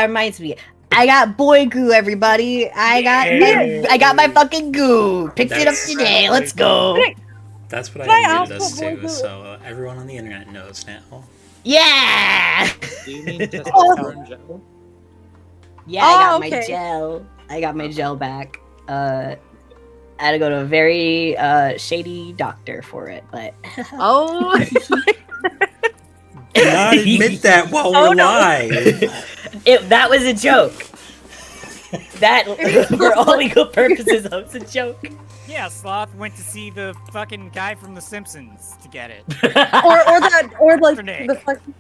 reminds me. I got boy goo, everybody. I got my fucking goo. Picked it up today. Let's go. That's what Can I I ask needed us what boy to, goo so everyone on the internet knows now. Yeah. Do you mean testosterone gel? Yeah, I got my okay. gel. I got my gel back. I had to go to a very shady doctor for it, but Oh. Do not admit that while we're live. That was a joke. That, for all legal purposes, that was a joke. Yeah, Sloth went to see the fucking guy from The Simpsons to get it. or like Nick. the fucking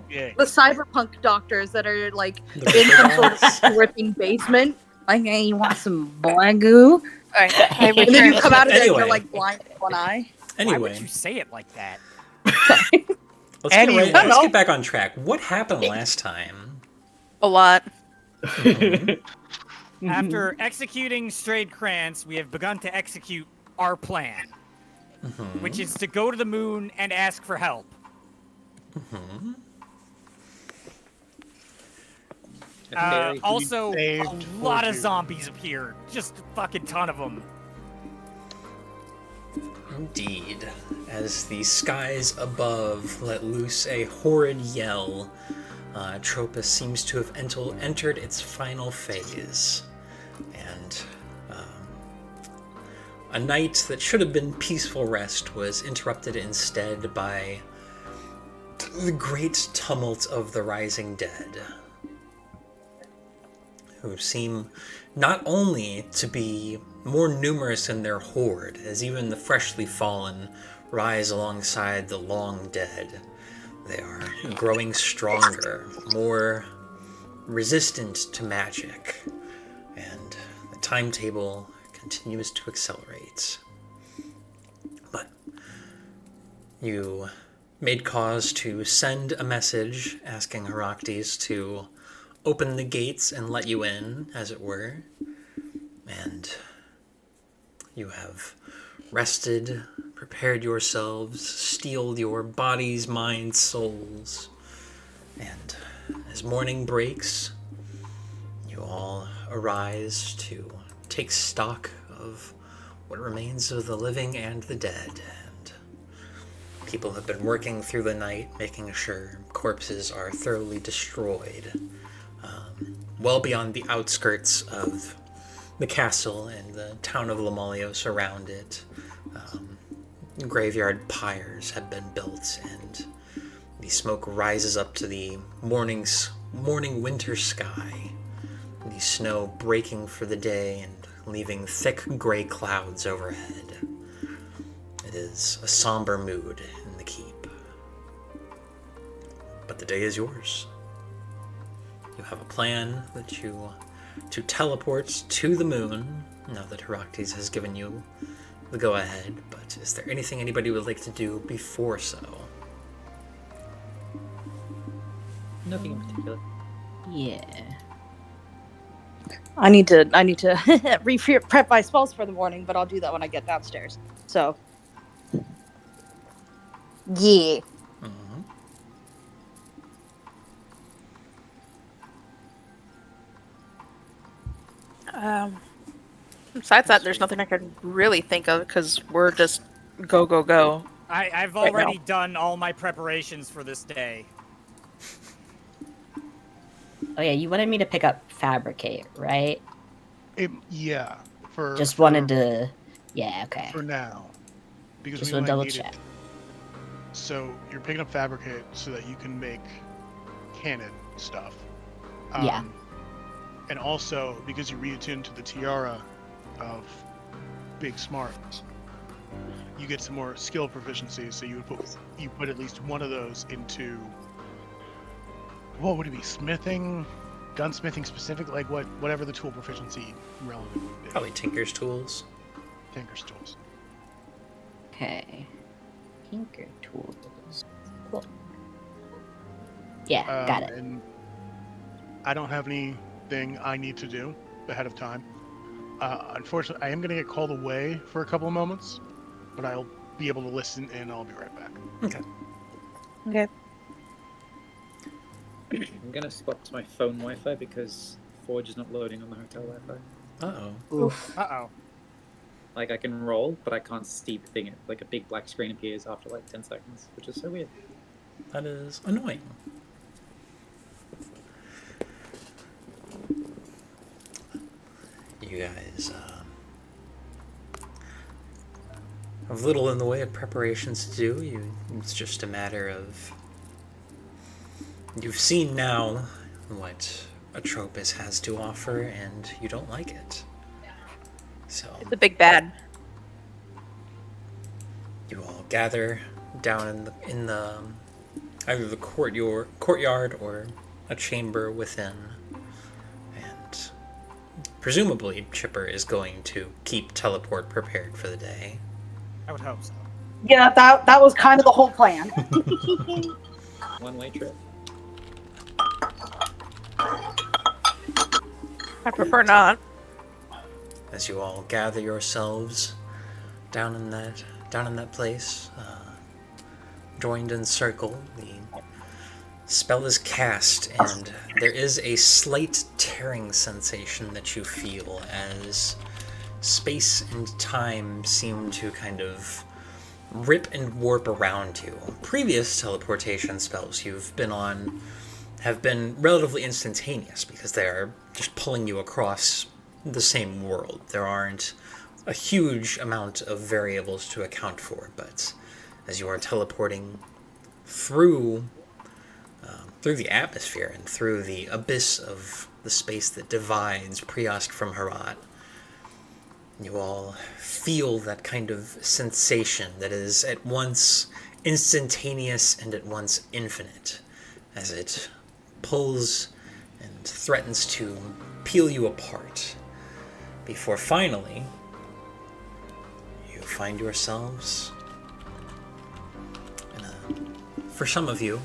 the cyberpunk doctors that are like The in some sort of stripping basement. Like, hey, you want some boy goo? All right, I And then you return. come out of it and Anyway. you're like blind with one eye. Why Anyway, would you say it like that? let's get back on track. What happened last time? A lot. After executing Strayed Krantz, we have begun to execute our plan, which is to go to the moon and ask for help. Also, a lot of zombies appeared. Just a fucking ton of them. Indeed. As the skies above let loose a horrid yell, Atropus seems to have entered its final phase. And a night that should have been peaceful rest was interrupted instead by the great tumult of the rising dead, who seem not only to be more numerous in their horde, as even the freshly fallen rise alongside the long dead. They are growing stronger, more resistant to magic, and the timetable continues to accelerate. But you made cause to send a message asking Heraktes to open the gates and let you in, as it were. And you have rested, prepared yourselves, steeled your bodies, minds, souls. And as morning breaks, you all arise to take stock of what remains of the living and the dead. And people have been working through the night, making sure corpses are thoroughly destroyed, well beyond the outskirts of the castle and the town of Lamalios around it. Graveyard pyres have been built, and the smoke rises up to the morning winter sky, the snow breaking for the day and leaving thick gray clouds overhead. It is a somber mood in the keep. But the day is yours. You have a plan that you to teleport to the moon, now that Heraktes has given you the go-ahead, but is there anything anybody would like to do before so? Nothing in particular. Yeah. I need to prep my spells for the morning, but I'll do that when I get downstairs. So, yeah. Besides that, there's nothing I can really think of because we're just go, go, go. I've Right already now. done all my preparations for this day. Oh yeah, you wanted me to pick up fabricate, right? Yeah. Just wanted to. Yeah. Okay. For now. Because Just we want to might double need check. it. So you're picking up fabricate so that you can make cannon stuff. Yeah. And also because you reattune to the tiara of Big Smart, you get some more skill proficiency. So you put at least one of those into, what would it be? Smithing, gunsmithing specific, like whatever the tool proficiency relevant would be. Probably Tinker's Tools. Tinker's tools. Okay. Tinker tools. Cool. Yeah, got it. And I don't have anything I need to do ahead of time. Unfortunately, I am going to get called away for a couple of moments, but I'll be able to listen and I'll be right back. Okay. Okay. I'm gonna swap to my phone Wi-Fi because Forge is not loading on the hotel Wi-Fi. Uh-oh. Oof. Uh-oh. Like I can roll, but I can't see the thing. Like a big black screen appears after like 10 seconds, which is so weird. That is annoying. You guys have little in the way of preparations to do. It's just a matter of... You've seen now what Atropus has to offer, and you don't like it. So The big bad. you all gather down in the either the courtyard or a chamber within, and presumably Chipper is going to keep teleport prepared for the day. I would hope so. Yeah, that was kind of the whole plan. One-way trip. I prefer not. As you all gather yourselves down in that place, joined in circle, the spell is cast, and there is a slight tearing sensation that you feel as space and time seem to kind of rip and warp around you. Previous teleportation spells you've been on have been relatively instantaneous because they are just pulling you across the same world. There aren't a huge amount of variables to account for, but as you are teleporting through the atmosphere and through the abyss of the space that divides Priosk from Herat, you all feel that kind of sensation that is at once instantaneous and at once infinite, as it pulls and threatens to peel you apart, before finally you find yourselves in for some of you,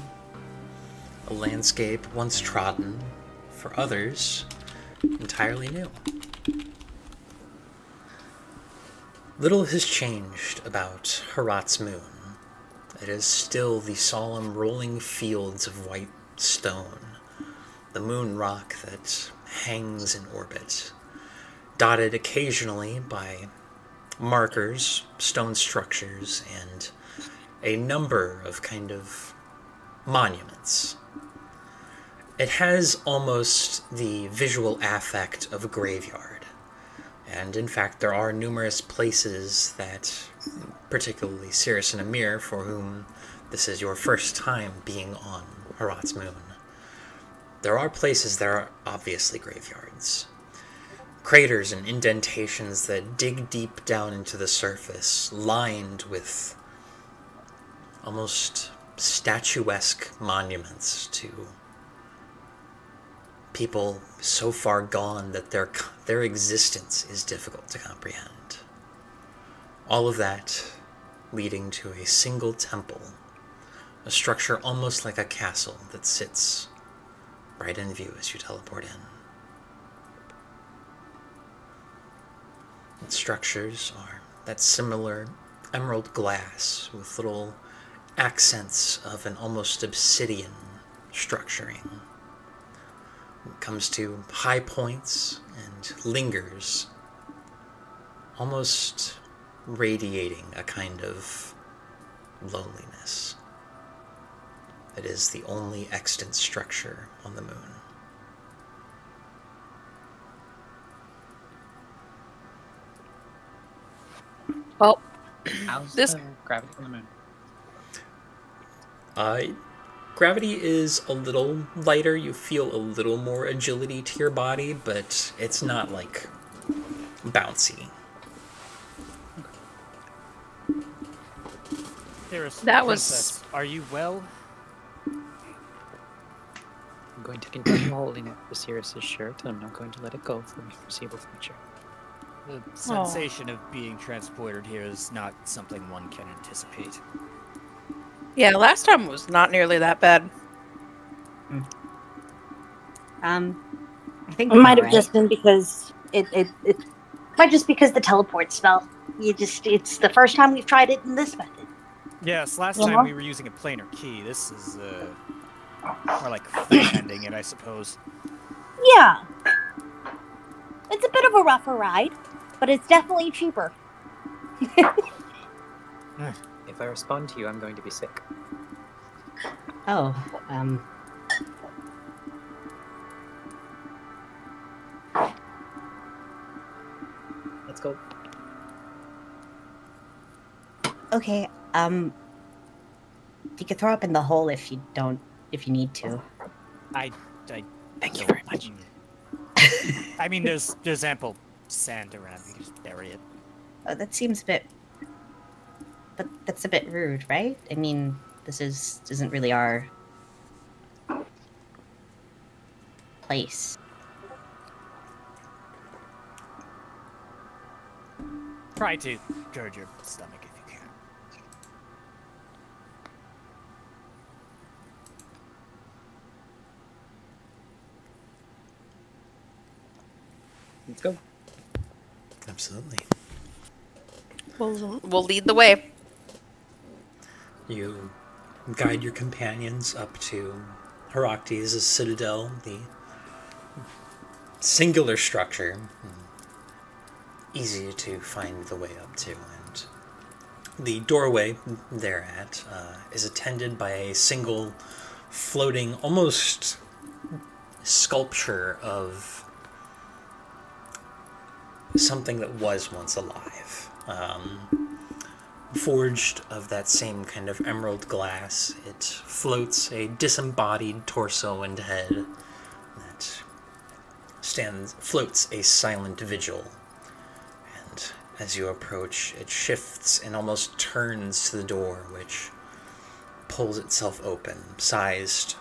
a landscape once trodden, for others, entirely new. Little has changed about Herat's moon. It is still the solemn rolling fields of white stone, the moon rock that hangs in orbit, dotted occasionally by markers, stone structures, and a number of kind of monuments. It has almost the visual affect of a graveyard. And in fact, there are numerous places that, particularly Cirrus and Emer, for whom this is your first time being on Herat's moon, there are places that are obviously graveyards. Craters and indentations that dig deep down into the surface, lined with almost statuesque monuments to people so far gone that their existence is difficult to comprehend. All of that leading to a single temple, a structure almost like a castle that sits right in view as you teleport in. Its structures are that similar emerald glass with little accents of an almost obsidian structuring. It comes to high points and lingers, almost radiating a kind of loneliness. It is the only extant structure on the moon. Well, How's This- gravity on the moon? Gravity is a little lighter. You feel a little more agility to your body, but it's not like bouncy. Cirrus, That was- Princess, are you well? I'm going to continue holding it for Cirrus's shirt, and I'm not going to let it go for the foreseeable future. The sensation of being transported here is not something one can anticipate. yeah, last time was not nearly that bad. I think It might we're have just been because it might just because the teleport spell. It's the first time we've tried it in this method. Yes, last Yeah. time we were using a planar key. This is Or like freehanding it, I suppose. Yeah. It's a bit of a rougher ride, but it's definitely cheaper. If I respond to you, I'm going to be sick. Oh, Let's go. okay. You can throw up in the hole if you need to. I Thank you very much. I mean, there's ample sand around. We can just bury it. Oh, that seems a bit. But that's a bit rude, right? I mean, this isn't really our place. Try to gird your stomach if you can. Let's go. Absolutely. We'll lead the way. You guide your companions up to Heraktes' citadel, the singular structure, easy to find the way up to. And the doorway thereat is attended by a single floating, almost sculpture of something that was once alive. Forged of that same kind of emerald glass, it floats a disembodied torso and head that floats a silent vigil. And as you approach, it shifts and almost turns to the door, which pulls itself open, sized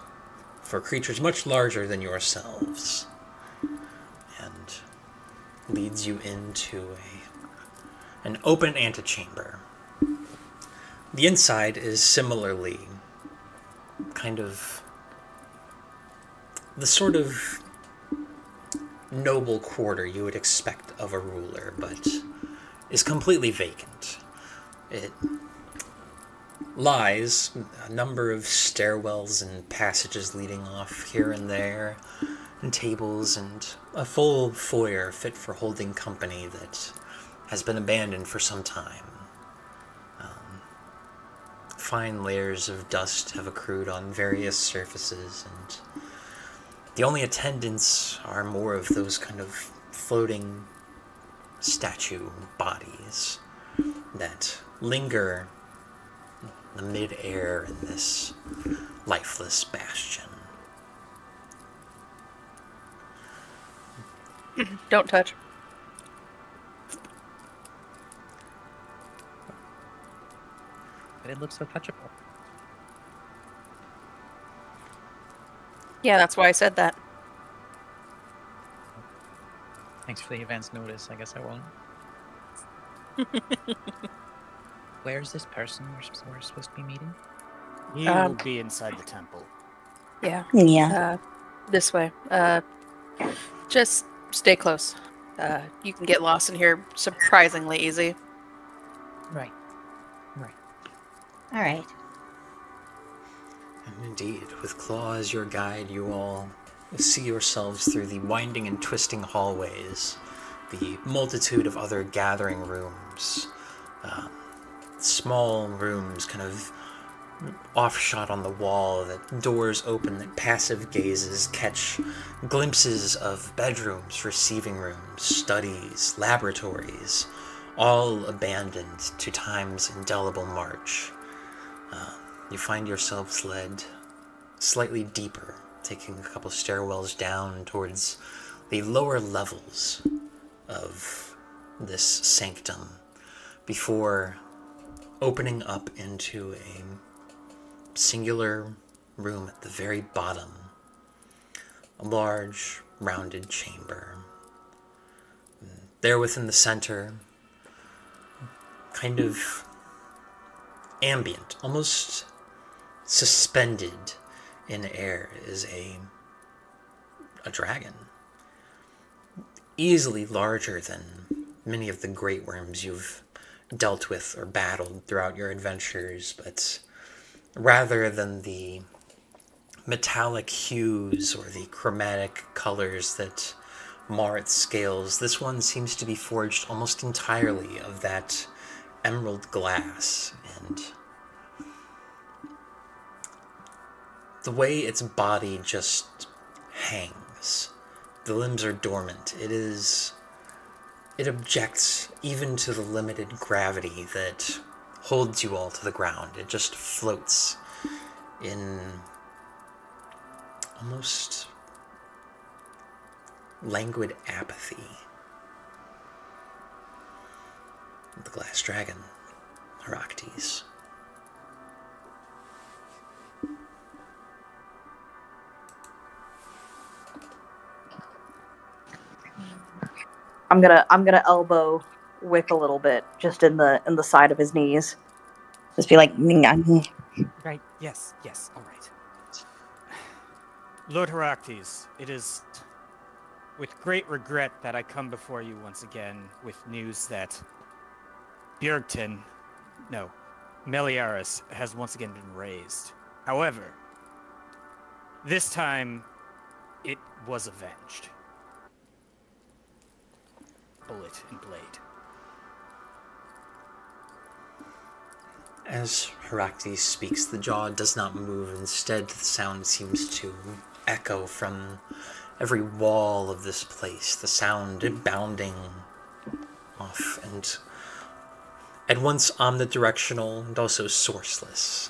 for creatures much larger than yourselves, and leads you into an open antechamber. The inside is similarly kind of the sort of noble quarter you would expect of a ruler, but is completely vacant. It lies a number of stairwells and passages leading off here and there, and tables and a full foyer fit for holding company that has been abandoned for some time. Fine layers of dust have accrued on various surfaces, and the only attendants are more of those kind of floating statue bodies that linger in the mid-air in this lifeless bastion. Don't touch. But it looks so touchable. Yeah, that's why I said that. Thanks for the advance notice. I guess I won't. Where's this person we're supposed to be meeting? He will be inside the temple. Yeah. Yeah. This way. Just stay close. You can get lost in here surprisingly easy. Right. All right. And indeed, with Claw as your guide, you all see yourselves through the winding and twisting hallways, the multitude of other gathering rooms, small rooms kind of offshot on the wall, that doors open, that passive gazes catch glimpses of bedrooms, receiving rooms, studies, laboratories, all abandoned to time's indelible march. You find yourselves led slightly deeper, taking a couple stairwells down towards the lower levels of this sanctum before opening up into a singular room at the very bottom. A large, rounded chamber. There within the center, kind of ambient, almost suspended in air, is a dragon. Easily larger than many of the greatwyrms you've dealt with or battled throughout your adventures, but rather than the metallic hues or the chromatic colors that mar its scales. This one seems to be forged almost entirely of that emerald glass, and the way its body just hangs, the limbs are dormant. It objects even to the limited gravity that holds you all to the ground. It just floats in almost languid apathy. The Glass Dragon Heraktes. I'm gonna elbow Wick a little bit, just in the side of his knees. Just be like, "Nyah." Right, yes, all right. Lord Heraktes, it is with great regret that I come before you once again with news that Meliaris has once again been raised. However, this time it was avenged. Bullet and blade. As Heraktes speaks, the jaw does not move. Instead, the sound seems to echo from every wall of this place, the sound bounding off and at once omnidirectional and also sourceless.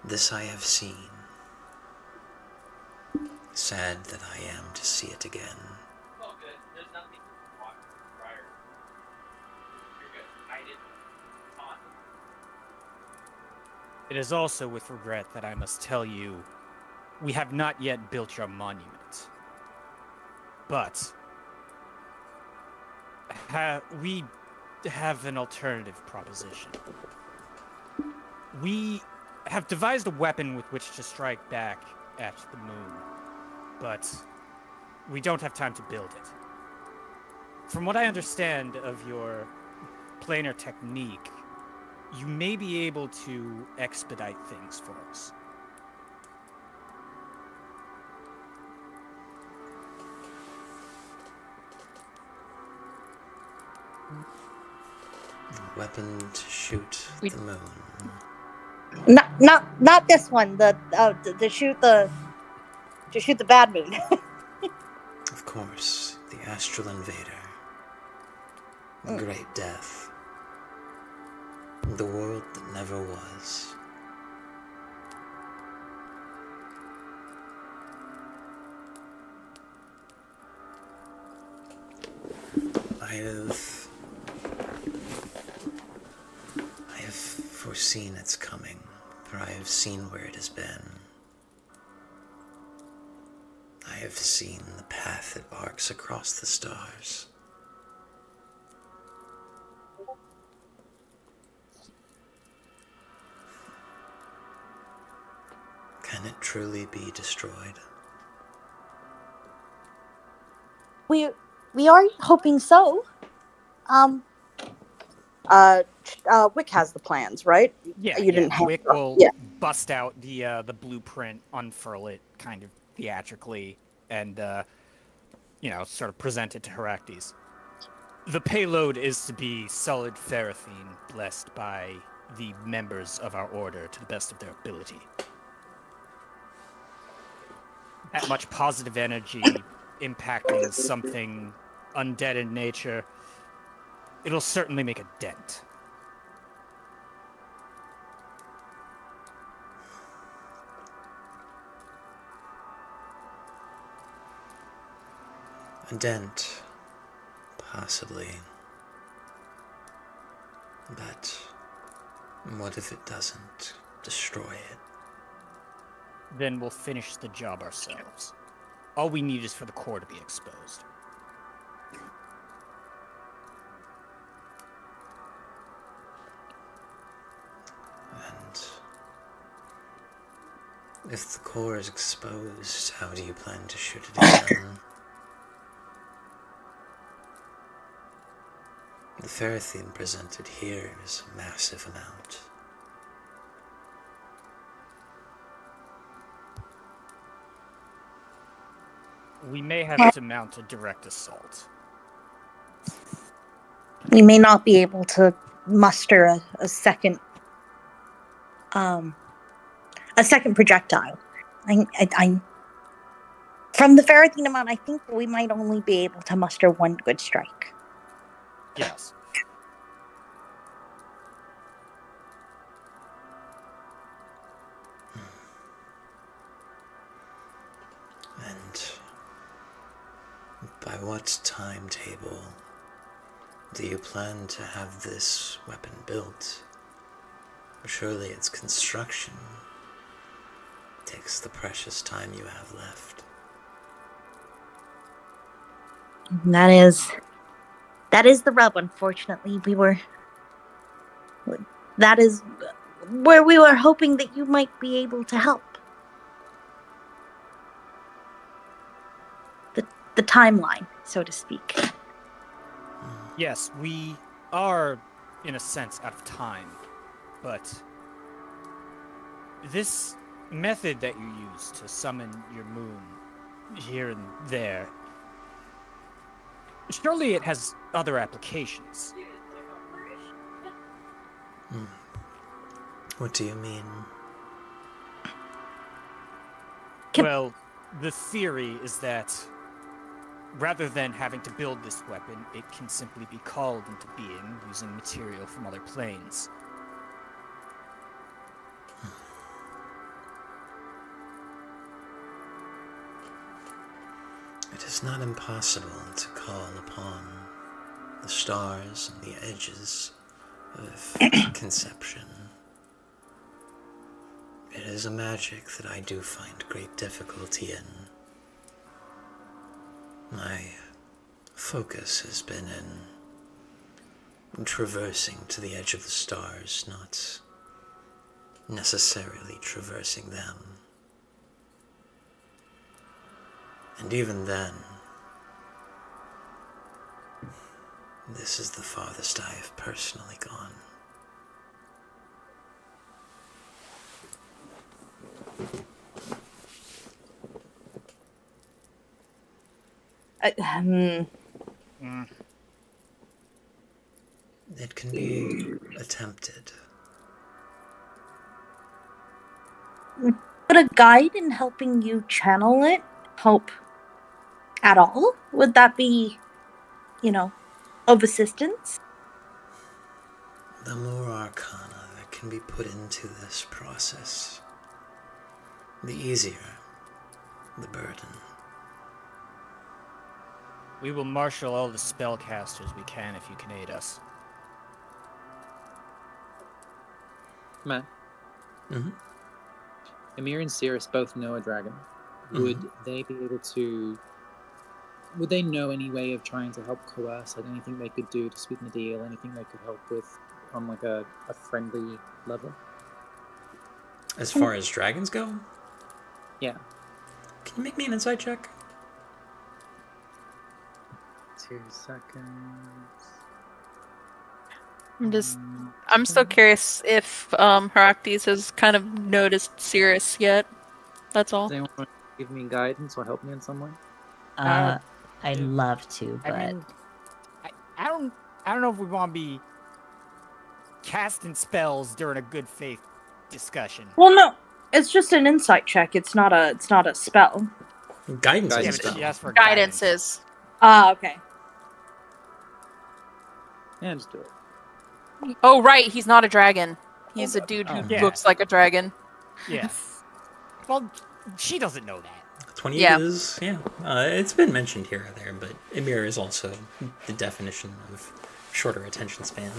This I have seen. Sad that I am to see it again. Oh, good. There's nothing to watch prior. You're good. I didn't. On. It is also with regret that I must tell you, we have not yet built your monument. But we have an alternative proposition. We have devised a weapon with which to strike back at the moon, but we don't have time to build it. From what I understand of your planar technique, you may be able to expedite things for us. Weapon to shoot the moon. Not this one. To shoot the bad moon. Of course, the astral invader. The great death. The world that never was. I have foreseen its coming, for I have seen where it has been. I have seen the path it arcs across the stars. Can it truly be destroyed? We are hoping so. Wick has the plans, right? You didn't have Wick will bust out the blueprint, unfurl it kind of theatrically, and sort of present it to Heraktes. The payload is to be solid ferrithine, blessed by the members of our order to the best of their ability. That much positive energy impacting something undead in nature, it'll certainly make a dent. A dent, possibly. But what if it doesn't destroy it? Then we'll finish the job ourselves. All we need is for the core to be exposed. And if the core is exposed, how do you plan to shoot it again? The ferrithine presented here is a massive amount. we may have to mount a direct assault. We may not be able to muster a second projectile. I from the ferreting amount, I think we might only be able to muster one good strike. Yes. And by what timetable do you plan to have this weapon built? Surely its construction takes the precious time you have left. That is the rub, unfortunately. That is where we were hoping that you might be able to help. The timeline, so to speak. Yes, we are, in a sense, out of time. But this method that you use to summon your moon here and there, surely it has other applications. What do you mean? Well, the theory is that rather than having to build this weapon, it can simply be called into being using material from other planes. It is not impossible to call upon the stars and the edges of conception. It is a magic that I do find great difficulty in. My focus has been in traversing to the edge of the stars, not necessarily traversing them. And even then, this is the farthest I have personally gone. It can be attempted. Would a guide in helping you channel it help at all? Would that be, of assistance? The more arcana that can be put into this process, the easier the burden. We will marshal all the spellcasters we can if you can aid us. Matt, Mm-hmm. Emer and Cirrus both know a dragon. Would they be able to... Would they know any way of trying to help coerce? Like anything they could do to sweeten the deal? Anything they could help with on like a friendly level? As far as dragons go? Yeah. Can you make me an insight check? 2 seconds. I'm still curious if Heraktes has kind of noticed Cirrus yet. That's all. Does anyone want to give me guidance or help me in some way? I'd love to, but I mean, I don't know if we want to be casting spells during a good faith discussion. Well, no, it's just an insight check. It's not a spell. Guidance Yeah, is a but spell. she asked for Guidance is. Okay. Yeah, just do it. Oh, right. He's not a dragon. He's a dude who Yeah. looks like a dragon. Yeah. Well, she doesn't know that. 28 Yeah. is, yeah. It's been mentioned here or there, but Emer is also the definition of shorter attention span.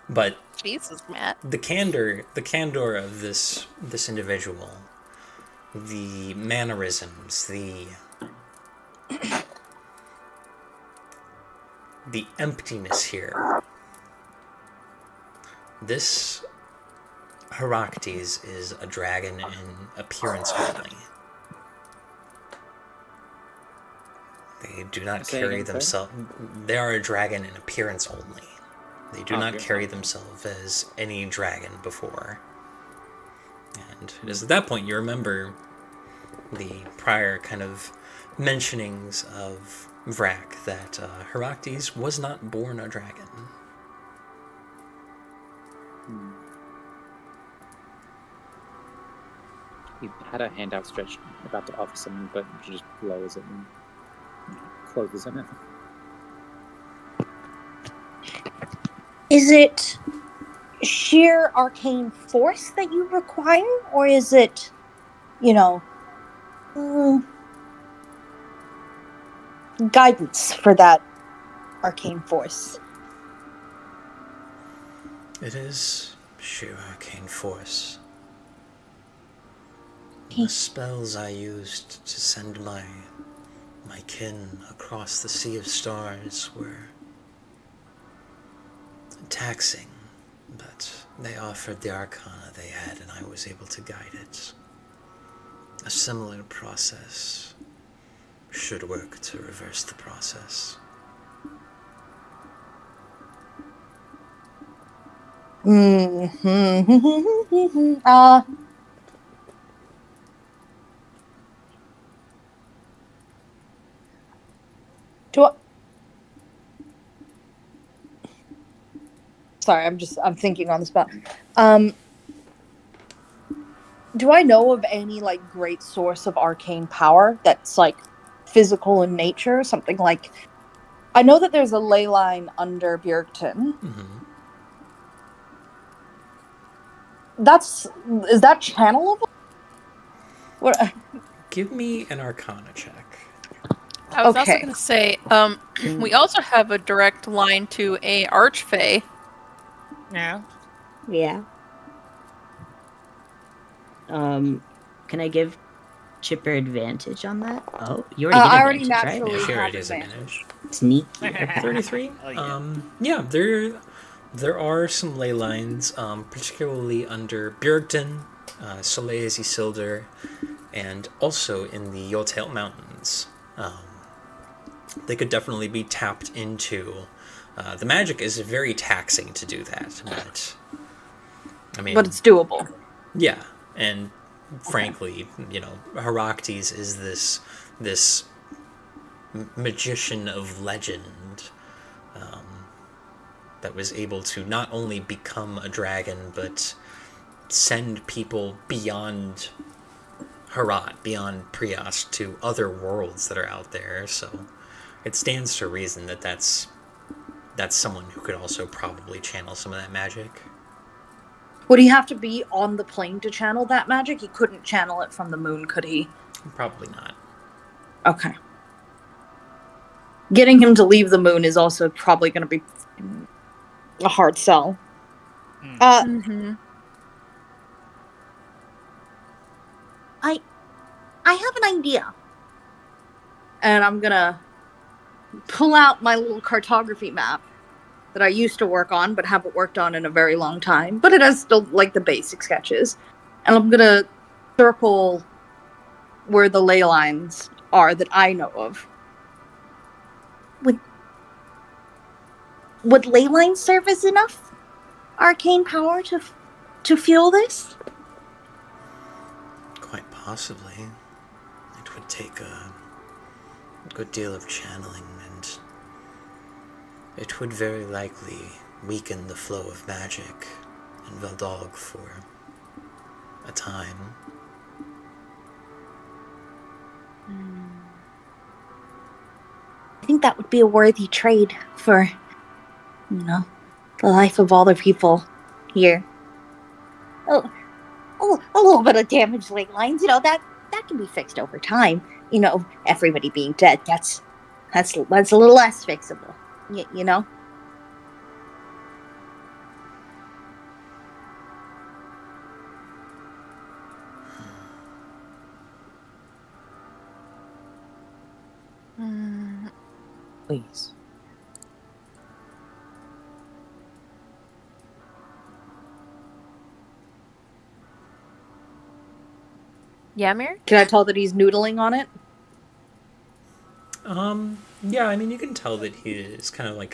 But Jesus, Matt. the candor of this individual, the mannerisms, the emptiness here. This Heraktes is a dragon in appearance only. They do not carry themselves. They are a dragon in appearance only. They do not carry themselves as any dragon before. And it is at that point you remember the prior kind of mentionings of Vrak that Heraktes was not born a dragon. He had her hand outstretched, about to offer something, but she just lowers it and closes on it. Is it sheer arcane force that you require, or is it, guidance for that arcane force? It is sheer arcane force. Okay. The spells I used to send my kin across the sea of stars were taxing, but they offered the arcana they had, and I was able to guide it. A similar process should work to reverse the process. Sorry, I'm thinking on the spot. Do I know of any great source of arcane power that's physical in nature? Something like, I know that there's a ley line under Bjergton. Mm-hmm. Is that channelable? What? Give me an arcana check. I was also Okay. going to say, we also have a direct line to a archfey. Yeah. Yeah. Can I give Chipper advantage on that? Oh, you already I get already advantage, naturally right? Yeah, she have already has advantage. Sneaky. 33? Oh, yeah. Yeah, there are some ley lines, particularly under Bjergton, Soleil Isildur, and also in the Yotail Mountains. They could definitely be tapped into. The magic is very taxing to do that, but But it's doable. yeah, and frankly, Heraktes is this magician of legend that was able to not only become a dragon, but send people beyond Herat, beyond Priast, to other worlds that are out there. So it stands to reason that that's someone who could also probably channel some of that magic. Would he have to be on the plane to channel that magic? He couldn't channel it from the moon, could he? Probably not. Okay. Getting him to leave the moon is also probably going to be a hard sell. Mm-hmm. I have an idea. And I'm going to pull out my little cartography map that I used to work on, but haven't worked on in a very long time. But it has still, the basic sketches. And I'm going to circle where the ley lines are that I know of. Would ley lines serve as enough arcane power to fuel this? Quite possibly. It would take a good deal of channeling, and it would very likely weaken the flow of magic in Veldalg for a time. I think that would be a worthy trade for, the life of all the people here. Oh, a little bit of damaged ley lines, that can be fixed over time. Everybody being dead, that's a little less fixable. You know. Please. Yeah, Mary? Can I tell that he's noodling on it? Yeah, I mean, you can tell that he is kind of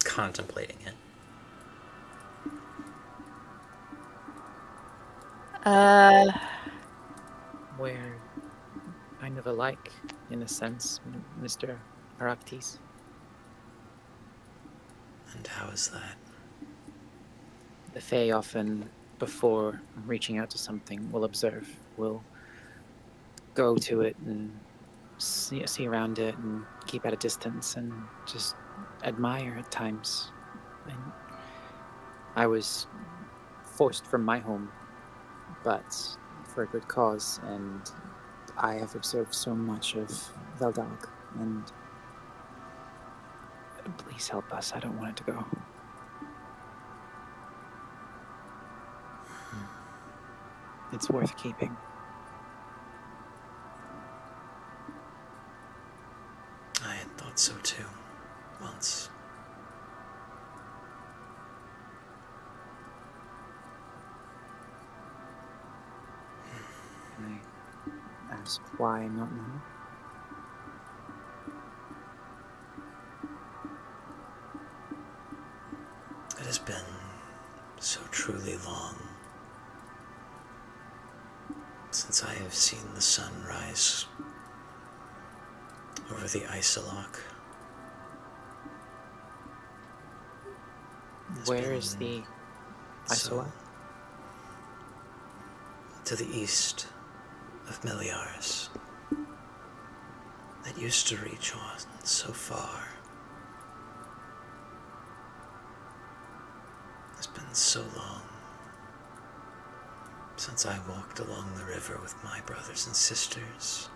contemplating it. Where? kind of alike, in a sense, Mr. Heraktes. And how is that? The Fae often, before reaching out to something, will observe, will go to it and see around it and keep at a distance and just admire at times. And I was forced from my home, but for a good cause, and I have observed so much of Veldalg, and please help us. I don't want it to go. It's worth keeping. I had thought so too, once. Can I ask why not now? It has been so truly long since I have seen the sun rise over the Isolok. Where is the Isolok? To the east of Meliaris. That used to reach on so far. It's been so long since I walked along the river with my brothers and sisters.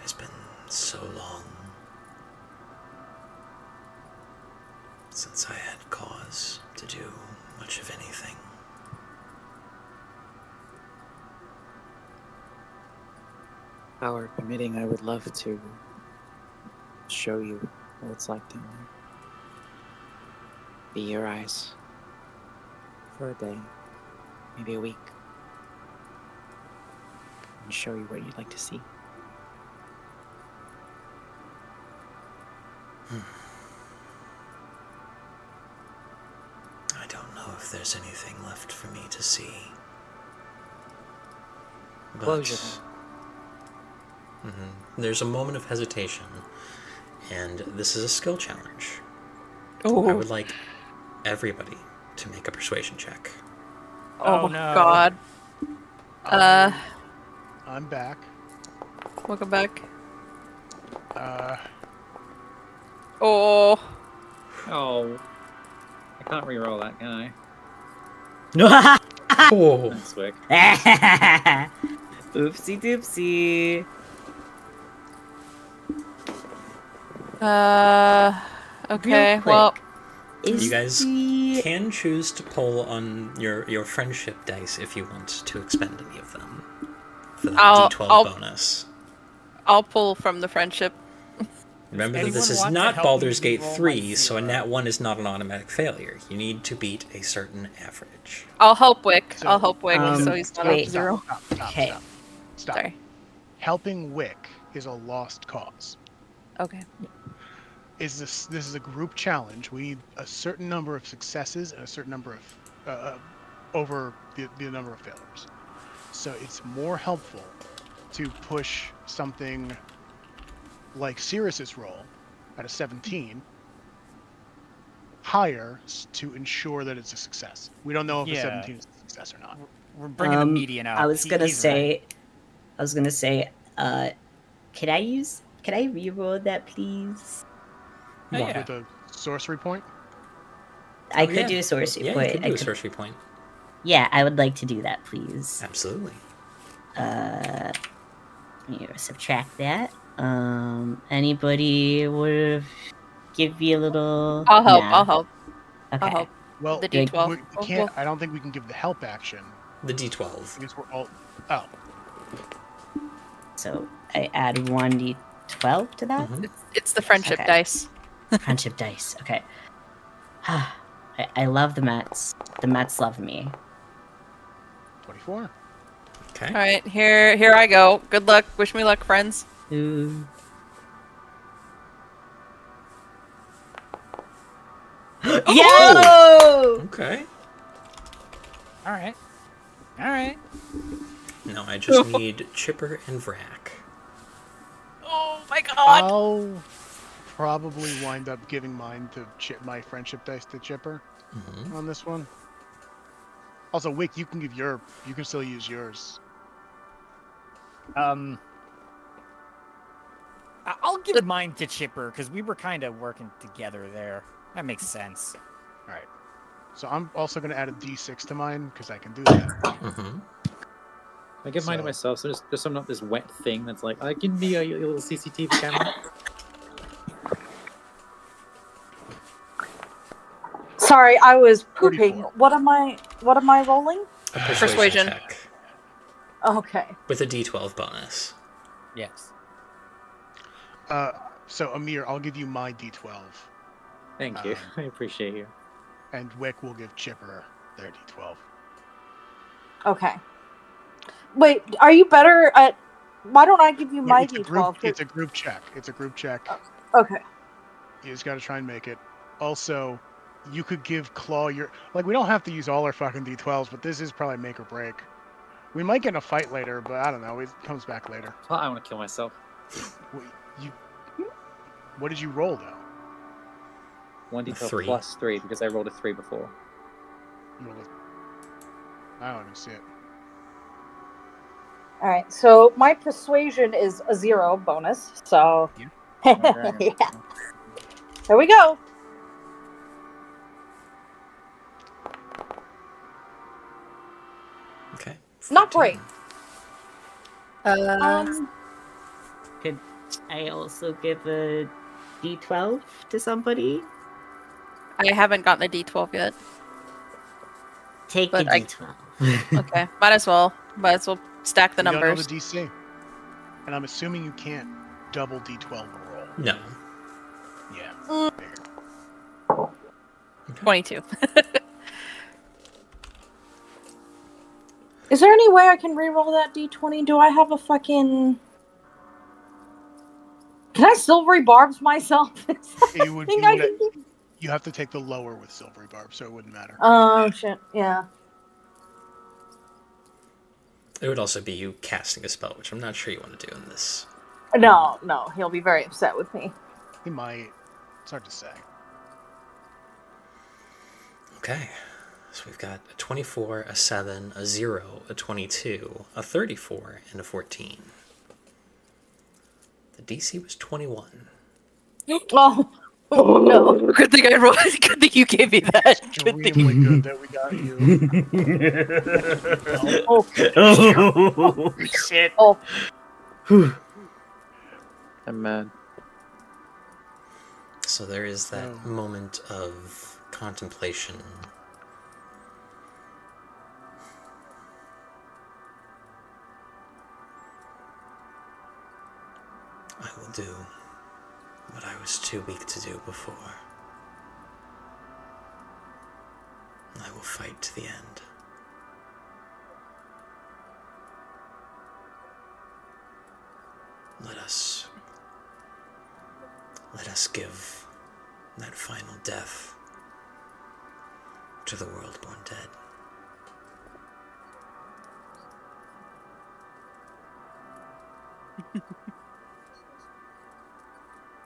It's been so long since I had cause to do much of anything. Power permitting, I would love to show you what it's like down there. Be your eyes for a day, maybe a week, and show you what you'd like to see. I don't know if there's anything left for me to see. But Closure. There's a moment of hesitation, and this is a skill challenge. I Oh, would like everybody to make a persuasion check. oh no. God. I'm back. Welcome back. Oh, I can't re-roll that, can I? Oh, That's quick. Oopsie doopsie. Okay, Real quick, well, is you guys the- can choose to pull on your friendship dice if you want to expend any of them for that D12 bonus. I'll pull from the friendship. Remember that anyone this is want to not help Baldur's me Gate re-roll 3, my so a zero? nat 1 is not an automatic failure. You need to beat a certain average. I'll help Wick. So- I'll help Wick, Um, so he's not wait. up zero. Okay. Stop. Sorry. Helping Wick is a lost cause. Okay. This is a group challenge. We need a certain number of successes and a certain number of over the number of failures. So it's more helpful to push something like Sirius's roll at a 17 higher to ensure that it's a success. We don't know if a Yeah. 17 is a success or not. We're bringing the median out. I was gonna He's right. say, can I re-roll that, please? Oh, yeah. With a sorcery point. I could do a sorcery Yeah, point. you could do a sorcery point. Yeah, I would like to do that, please. Absolutely. Here, subtract that. Anybody would give you a little? I'll help. Nah. I'll help. Okay. I'll help. Well, The Good. D12. we can't. I don't think we can give the help action The D12. because we're all. Oh, So I add 1d12 to that. It's the friendship Okay. dice. Friendship dice. Okay. I love the Mets. The Mets love me. 24. Okay. All right, here I go. Good luck. Wish me luck, friends. Ooh. Yo! Okay. All right. All right. No, I just need Chipper and Vrack. Oh my god! I'll probably wind up giving mine to my friendship dice to Chipper on this one. Also, Wick, you can still use yours. I'll give mine to Chipper because we were kind of working together there. That makes sense. All right. So I'm also going to add a D6 to mine because I can do that. I give mine to myself, so just so I'm not this wet thing that's like, give me your little CCTV camera. Sorry, I was pooping. 44. What am I rolling? A Persuasion. check Okay. with a D12 bonus. Yes. So Amir, I'll give you my D12, Thank you. I appreciate you. and Wick will give Chipper their D12. Okay. Wait, are you better at? Why don't I give you my D12? It's a group check. It's a group check. Okay. You just got to try and make it. Also, you could give Claw your we don't have to use all our fucking D12s, but this is probably make or break. We might get in a fight later, but I don't know. It comes back later. I want to kill myself. What did you roll though? 1d12 3. plus 3 because I rolled a 3 before. You rolled I don't even see it. All right. So my persuasion is a 0 bonus. So yeah. There we go. Okay. Not great. Could I also give a D12 to somebody? I haven't gotten a D12 yet. Take But the I- D12. Okay, might as well stack the You don't know numbers. the DC, and I'm assuming you can't double D12 a roll. No. Yeah. Figured. 22. Is there any way I can re-roll that D20? Do I have a fucking? Can I silvery barbs myself? You have to take the lower with silvery barb, so it wouldn't matter. Oh shit! Yeah. It would also be you casting a spell, which I'm not sure you want to do in this. No, he'll be very upset with me. He might. It's hard to say. Okay. So we've got a 24, a 7, a 0, a 22, a 34, and a 14. The DC was 21. Oh no! Good thing I rolled. Good thing you gave me that. Extremely good that we got you. Oh, shit. Oh. I'm mad. So there is that moment of contemplation. I will do what I was too weak to do before. I will fight to the end. Let us give that final death to the world-born dead.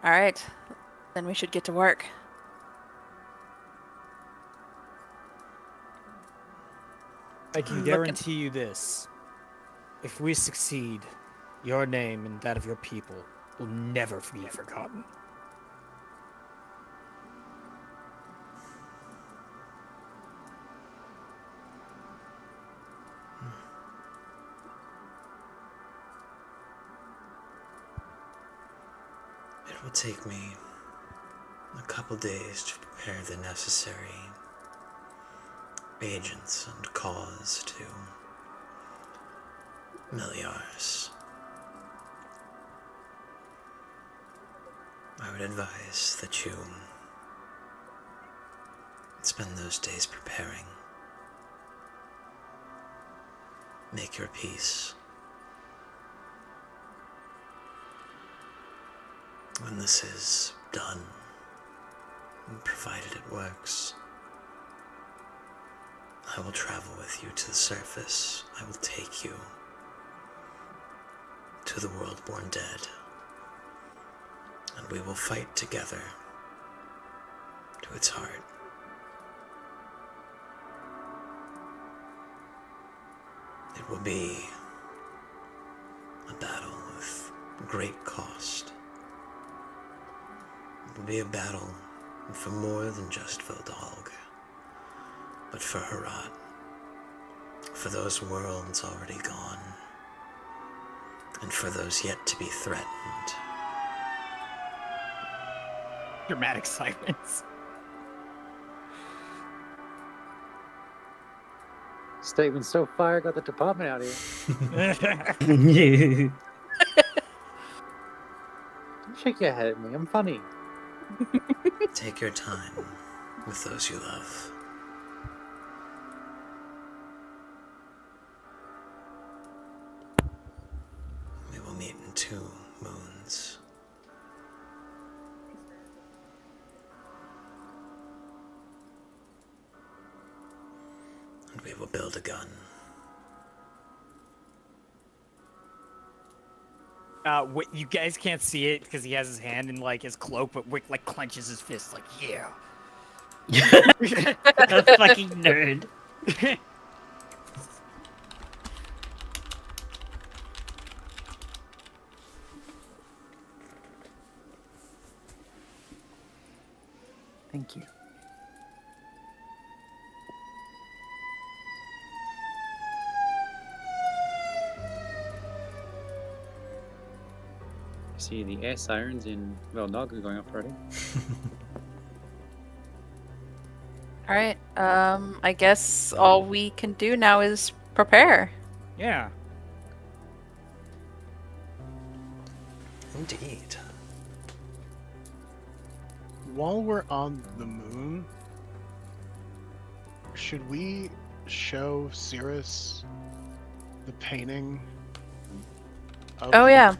All right, then we should get to work. I can guarantee you this. If we succeed, your name and that of your people will never be forgotten. It will take me a couple days to prepare the necessary agents and cause to Meliars. I would advise that you spend those days preparing. Make your peace. When this is done, and provided it works, I will travel with you to the surface. I will take you to the world-born dead. And we will fight together to its heart. It will be a battle of great cost. It will be a battle for more than just Veldalg, but for Herat, for those worlds already gone, and for those yet to be threatened. Dramatic silence. Statement so fire, got the department out here. Don't shake your head at me, I'm funny. Take your time with those you love. We will meet in 2 moons. And we will build a gun. You guys can't see it because he has his hand in like his cloak, but Wick like clenches his fist like, yeah. A fucking nerd. Thank you. See the air sirens in Veldalg are going off already. All right. I guess all we can do now is prepare. Yeah. Indeed. While we're on the moon, should we show Cirrus the painting of Oh yeah.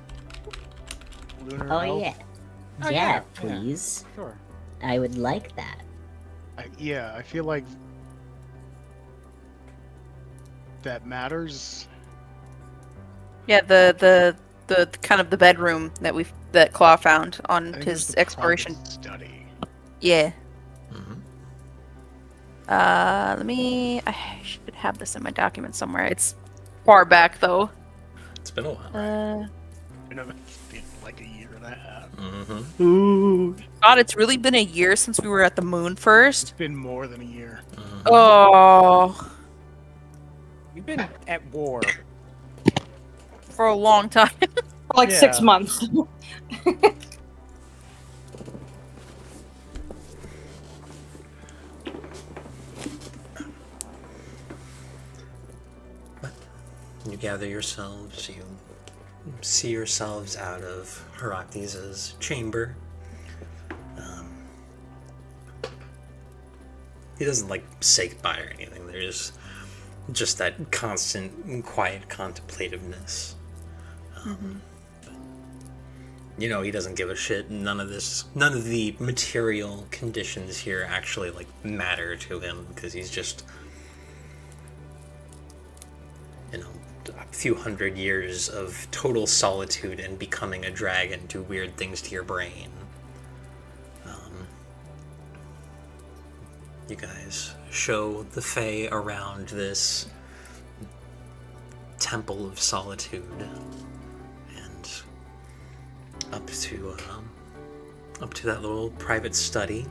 Lunar Oh Elf? yeah. Oh, yeah, yeah. please. Sure. I would like that. Yeah, I feel like that matters. Yeah, the kind of the bedroom that Claw found I on think his it's the exploration. private study. Yeah. Mm-hmm. I should have this in my document somewhere. It's far back though. It's been a while. You know, it's been like a year and a half. Mm-hmm. Ooh. God, it's really been a year since we were at the moon first. It's been more than a year. Mm-hmm. Oh, We've been at war. for a long time. For like 6 Yeah. months. You gather yourselves, you see yourselves out of Heraktes' chamber. He doesn't like say goodbye or anything. There's just that constant, quiet contemplativeness. You know, he doesn't give a shit. None of the material conditions here actually like matter to him because he's just, you know, a few hundred years of total solitude and becoming a dragon do weird things to your brain. You guys show the Fae around this temple of solitude and up to that little private study,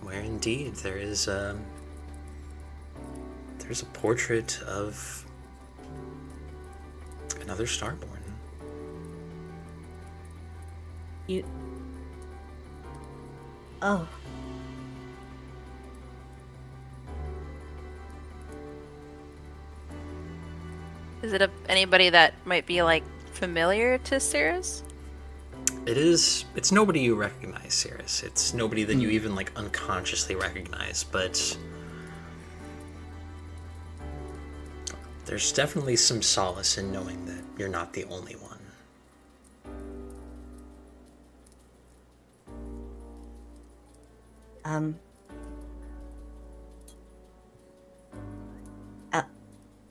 where indeed there's a portrait of another Starborn. You. Oh. Is it anybody that might be like familiar to Cirrus? It's nobody you recognize, Cirrus. It's nobody that you even like unconsciously recognize, but there's definitely some solace in knowing that you're not the only one.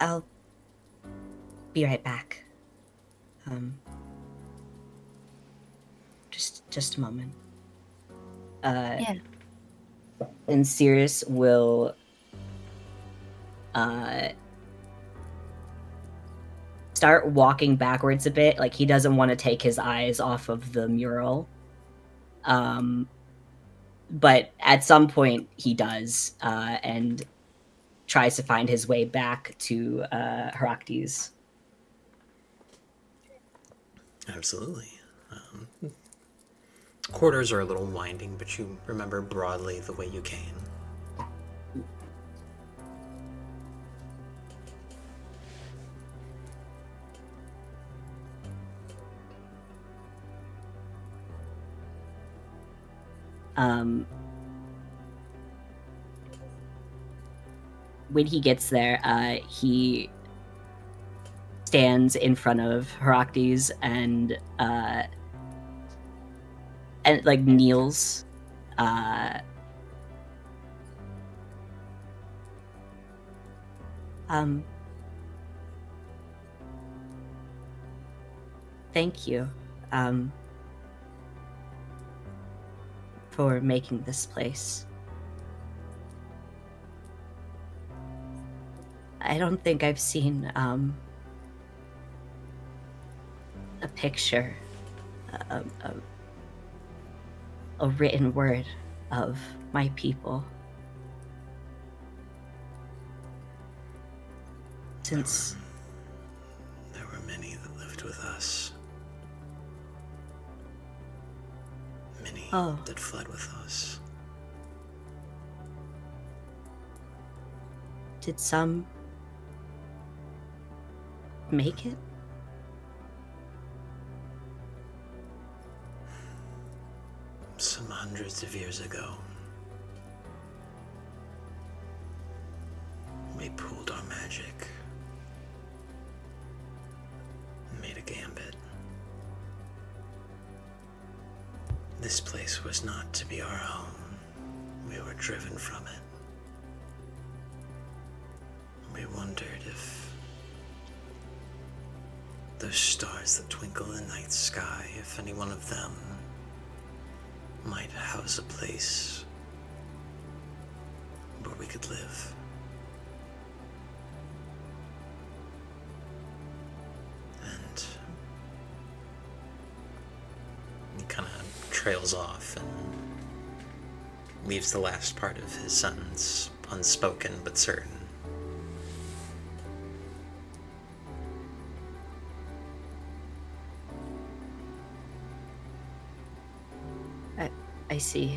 I'll be right back. Just a moment. Yeah. And Sirius will start walking backwards a bit, like he doesn't want to take his eyes off of the mural. But at some point he does, and tries to find his way back to Heraktes. Absolutely. Quarters are a little winding, but you remember broadly the way you came. When he gets there, he stands in front of Heraktes and like kneels. Thank you for making this place. I don't think I've seen a picture, a written word of my people since There were many that lived with us. Many that fled with us. Did some make it? Some hundreds of years ago, we pooled our magic and made a gambit. This place was not to be our home. We were driven from it. We wondered if those stars that twinkle in the night sky, if any one of them might house a place where we could live. And he kind of trails off and leaves the last part of his sentence unspoken but certain. I see.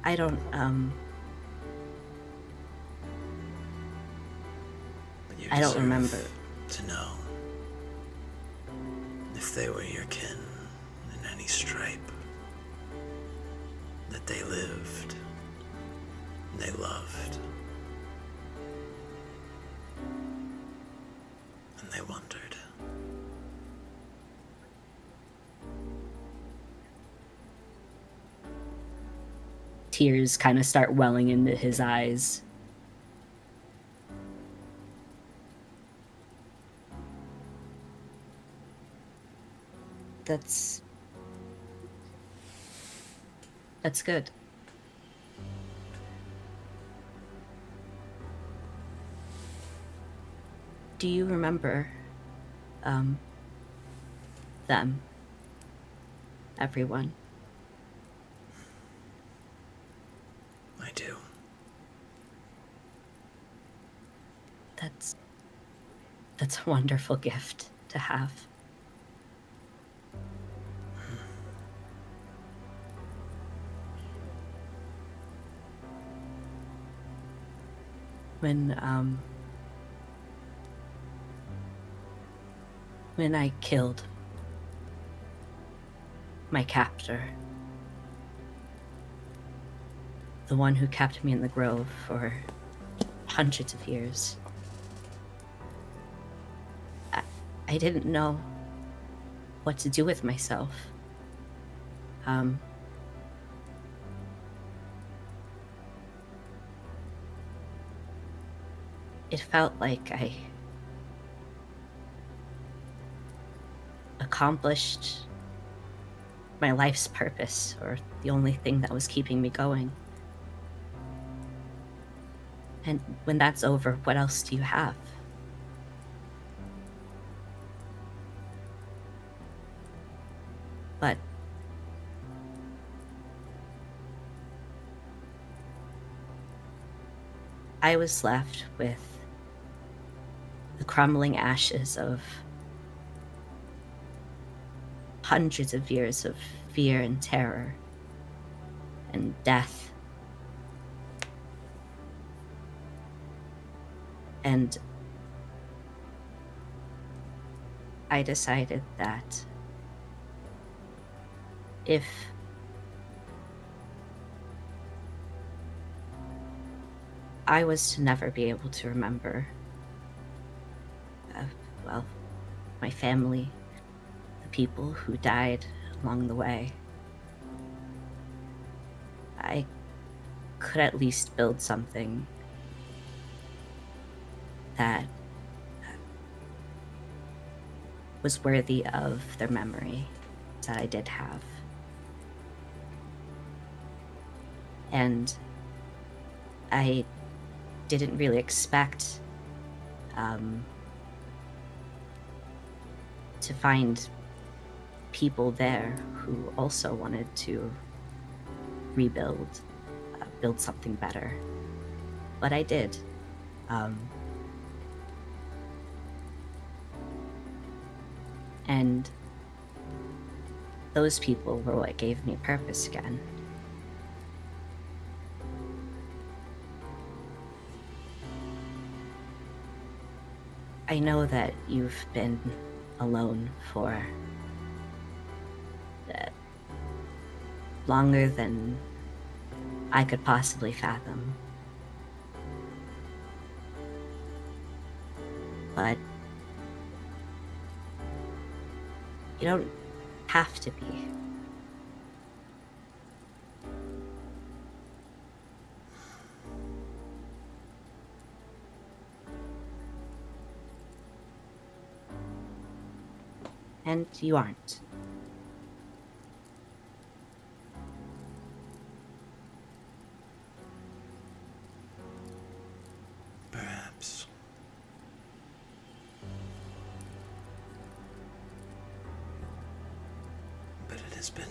I don't, But you I don't deserve remember. to know if they were your kin in any stripe, that they lived, and they loved, and they wondered. Tears kind of start welling into his eyes. That's good. Do you remember them? Everyone? I do. That's a wonderful gift to have. When I killed my captor, the one who kept me in the grove for hundreds of years, I didn't know what to do with myself. Um, it felt like I accomplished my life's purpose, or the only thing that was keeping me going. And when that's over, what else do you have? But I was left with the crumbling ashes of hundreds of years of fear and terror and death. And I decided that if I was to never be able to remember, well, my family, the people who died along the way, I could at least build something that was worthy of their memory that I did have. And I didn't really expect to find people there who also wanted to rebuild, build something better. But I did. And those people were what gave me purpose again. I know that you've been alone for longer than I could possibly fathom. But you don't have to be. And you aren't. Perhaps. But it has been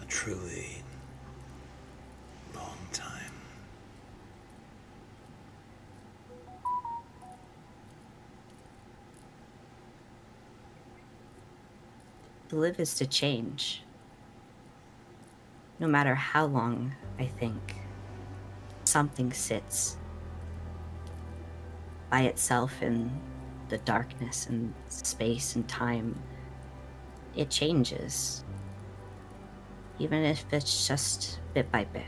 a truly long time. To live is to change. No matter how long I think something sits by itself in the darkness and space and time, it changes. Even if it's just bit by bit.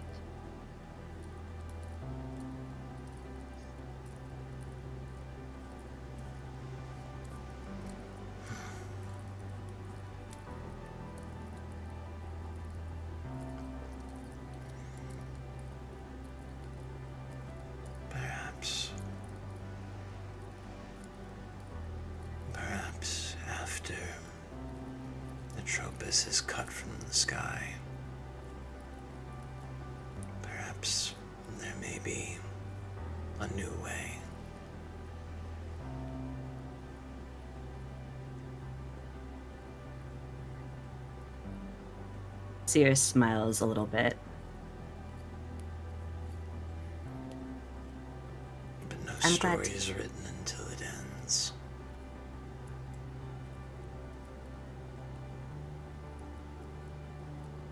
Perhaps after Atropus is cut from the sky, perhaps there may be a new way. Seer smiles a little bit. But no I'm story glad to- is written until it ends.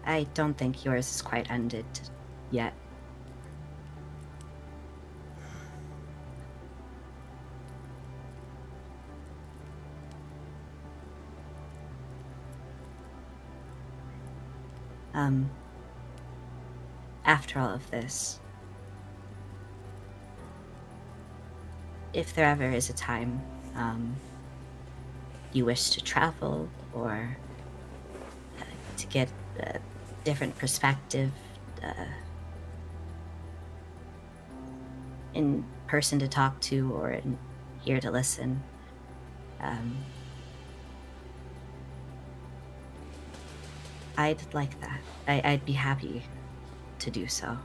I don't think yours is quite ended yet. After all of this, if there ever is a time you wish to travel or to get a different perspective, in person to talk to or in here to listen. I'd like that. I'd be happy to do so.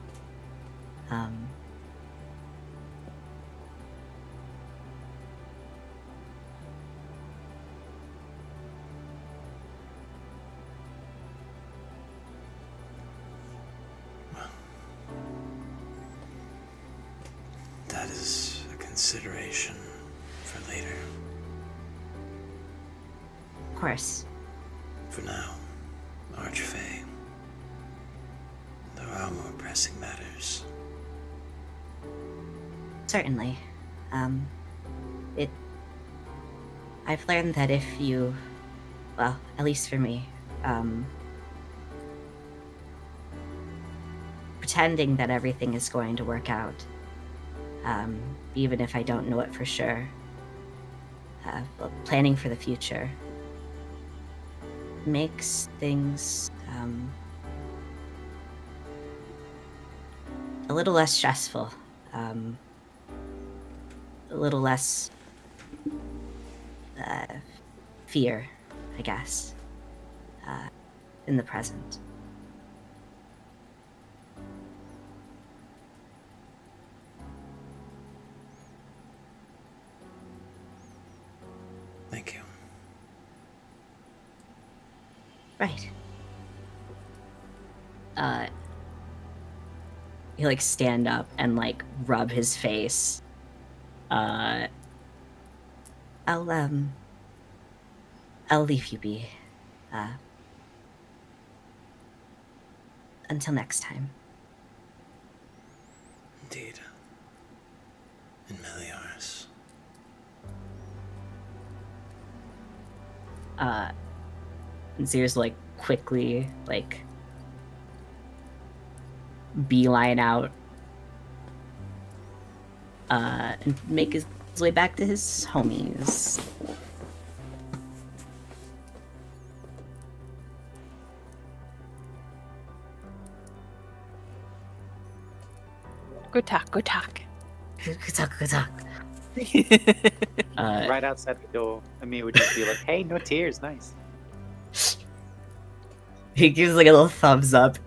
That is a consideration for later. Of course. For now, Archfey, there are more pressing matters. Certainly. I've learned that if you, well, at least for me, pretending that everything is going to work out, even if I don't know it for sure, planning for the future makes things a little less stressful, a little less fear, I guess, in the present. Thank you. Right. He like stand up and like rub his face. I'll leave you be. Until next time. Indeed. In Meliaris. And Sears like quickly like beeline out and make his way back to his homies. Good talk, good talk. Good talk. Right outside the door, Emer would just be like, "Hey, no tears, nice." He gives like a little thumbs up.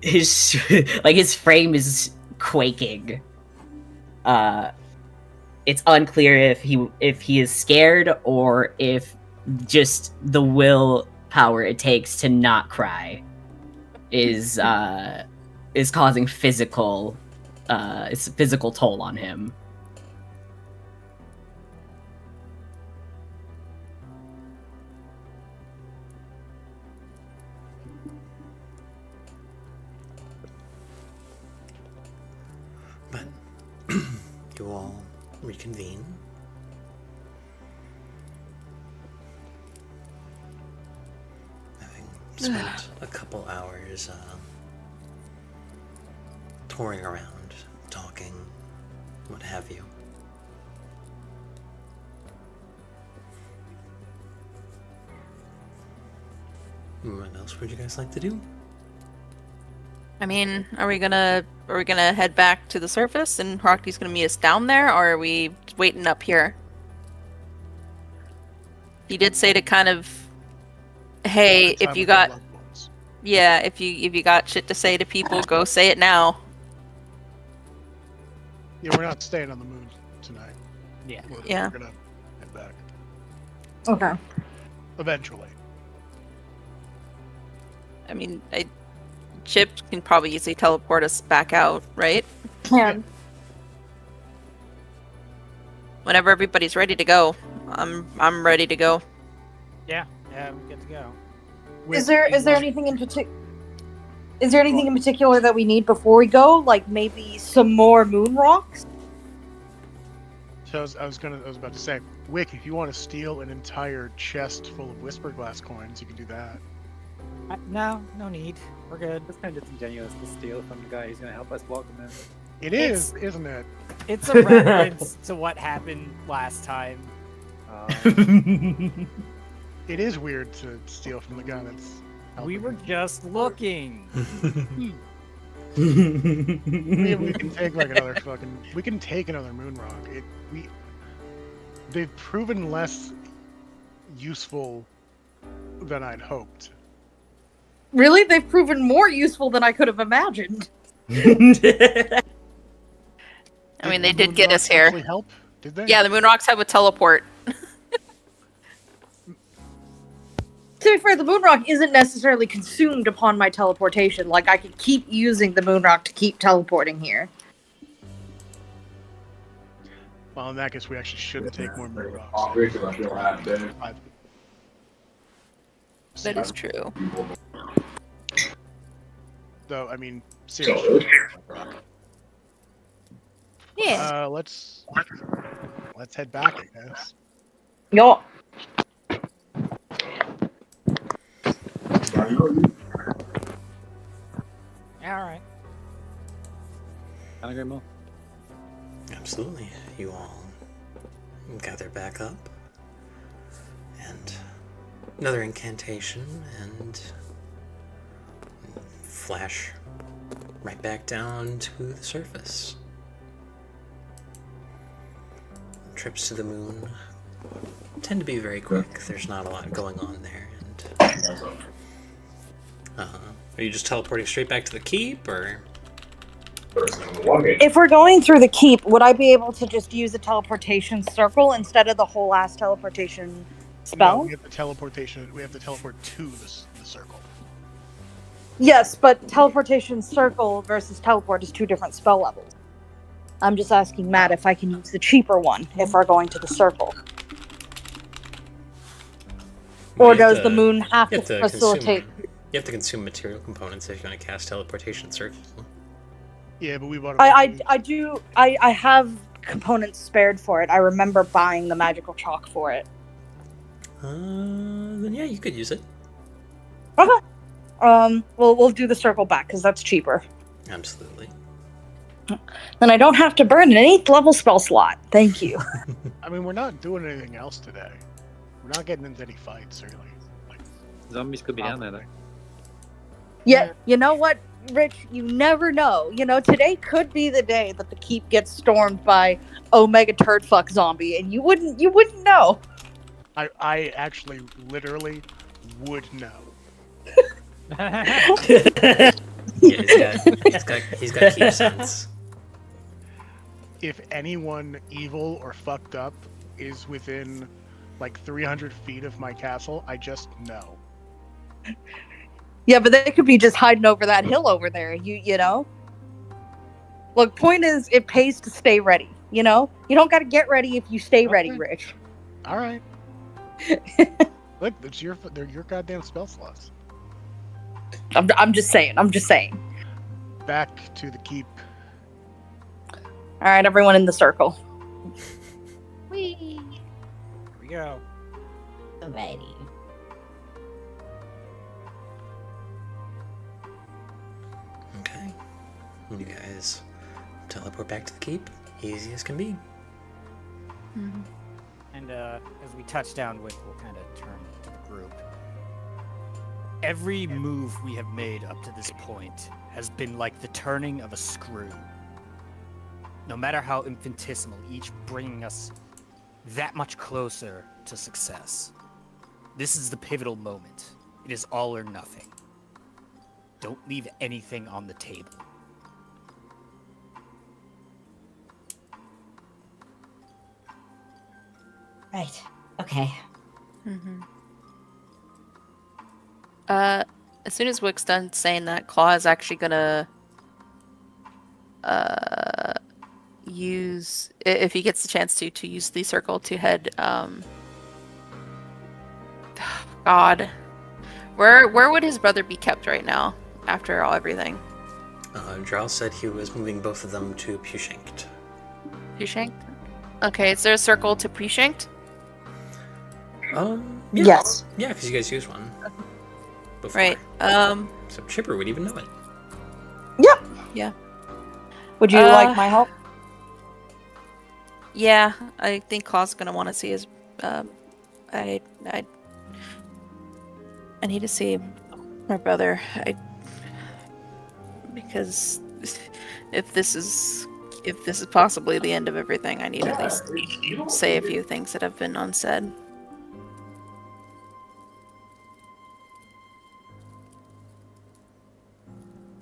His like his frame is quaking. It's unclear if he is scared or if just the willpower it takes to not cry is causing physical toll on him. But you all reconvene. Having spent a couple hours touring around, talking, what have you. What else would you guys like to do? I mean, are we gonna head back to the surface and Heraktes gonna meet us down there, or are we waiting up here? He did say to kind of, hey, if you got, yeah, if you got shit to say to people, go say it now. Yeah, we're not staying on the moon tonight. Yeah. We're gonna head back Okay. eventually. I mean, Chip can probably easily teleport us back out, right? Can. Whenever everybody's ready to go, I'm ready to go. Yeah, we're good to go. Is there anything in particular? Is there anything in particular that we need before we go? Like maybe some more moon rocks? So I was about to say, Wick, if you want to steal an entire chest full of whisper glass coins, you can do that. No need. We're good. It's kind of disingenuous to steal from the guy who's going to help us walk them in. It is, isn't it? It's a reference to what happened last time. It is weird to steal from the guy that's We were just looking. We can take like another we can take another moon rock. They've proven less useful than I'd hoped. Really? They've proven more useful than I could have imagined. I mean, they the did moon get rocks us here. actually help? Did they? Yeah, the moon rocks have a teleport. To be fair, the moon rock isn't necessarily consumed upon my teleportation. Like, I could keep using the moon rock to keep teleporting here. Well, in that case, we actually shouldn't take more moon rocks. That is true. Though, I mean, seriously. Yeah. Let's head back, I guess. Yo. All right. Can I go more? Absolutely. You all gather back up. And another incantation and flash right back down to the surface. Trips to the moon tend to be very quick. There's not a lot going on there. And are you just teleporting straight back to the keep, or? If we're going through the keep, would I be able to just use a teleportation circle instead of the whole ass teleportation spell? No, we have the teleportation. We have to teleport to the circle. Yes, but teleportation circle versus teleport is 2 different spell levels. I'm just asking Matt if I can use the cheaper one if we're going to the circle. Or does the moon have to facilitate? You have to consume material components if you want to cast teleportation circle. Yeah, but we bought. I have components spared for it. I remember buying the magical chalk for it. Then yeah, you could use it. Okay. We'll do the circle back because that's cheaper. Absolutely. Then I don't have to burn an 8th level spell slot. Thank you. I mean, we're not doing anything else today. We're not getting into any fights, really. Zombies could be down there, though. Yeah, you know what, Rich? You never know. You know, today could be the day that the keep gets stormed by Omega Turdfuck zombie, and you wouldn't know. I actually, literally, would know. Yeah, he's got keep sense. If anyone evil or fucked up is within like 300 feet of my castle, I just know. Yeah, but they could be just hiding over that hill over there. You know. Look, point is, it pays to stay ready. You know, you don't got to get ready if you stay ready, Rich. All right. Look, they're your goddamn spell slots. I'm just saying. Back to the keep. All right, everyone in the circle. Here we go. Alrighty. Okay. You guys teleport back to the keep. Easy as can be. Mm-hmm. And as we touch down, we'll kind of turn to the group. Every move we have made up to this point has been like the turning of a screw. No matter how infinitesimal, each bringing us that much closer to success. This is the pivotal moment. It is all or nothing. Don't leave anything on the table. Right. Okay. Mm-hmm. As soon as Wick's done saying that, Claw is actually gonna use, if he gets the chance to use the circle to head God. Where would his brother be kept right now after everything? Jarl said he was moving both of them to Pushankt. Pushankt? Okay, is there a circle to Pushankt? Yeah. Yes. Yeah, because you guys used one before. Right. So Chipper would even know it. Yep. Yeah. Would you like my help? Yeah, I think Claw's gonna want to see his. I need to see My brother, because if this is possibly the end of everything, I need at least say a few things that have been unsaid.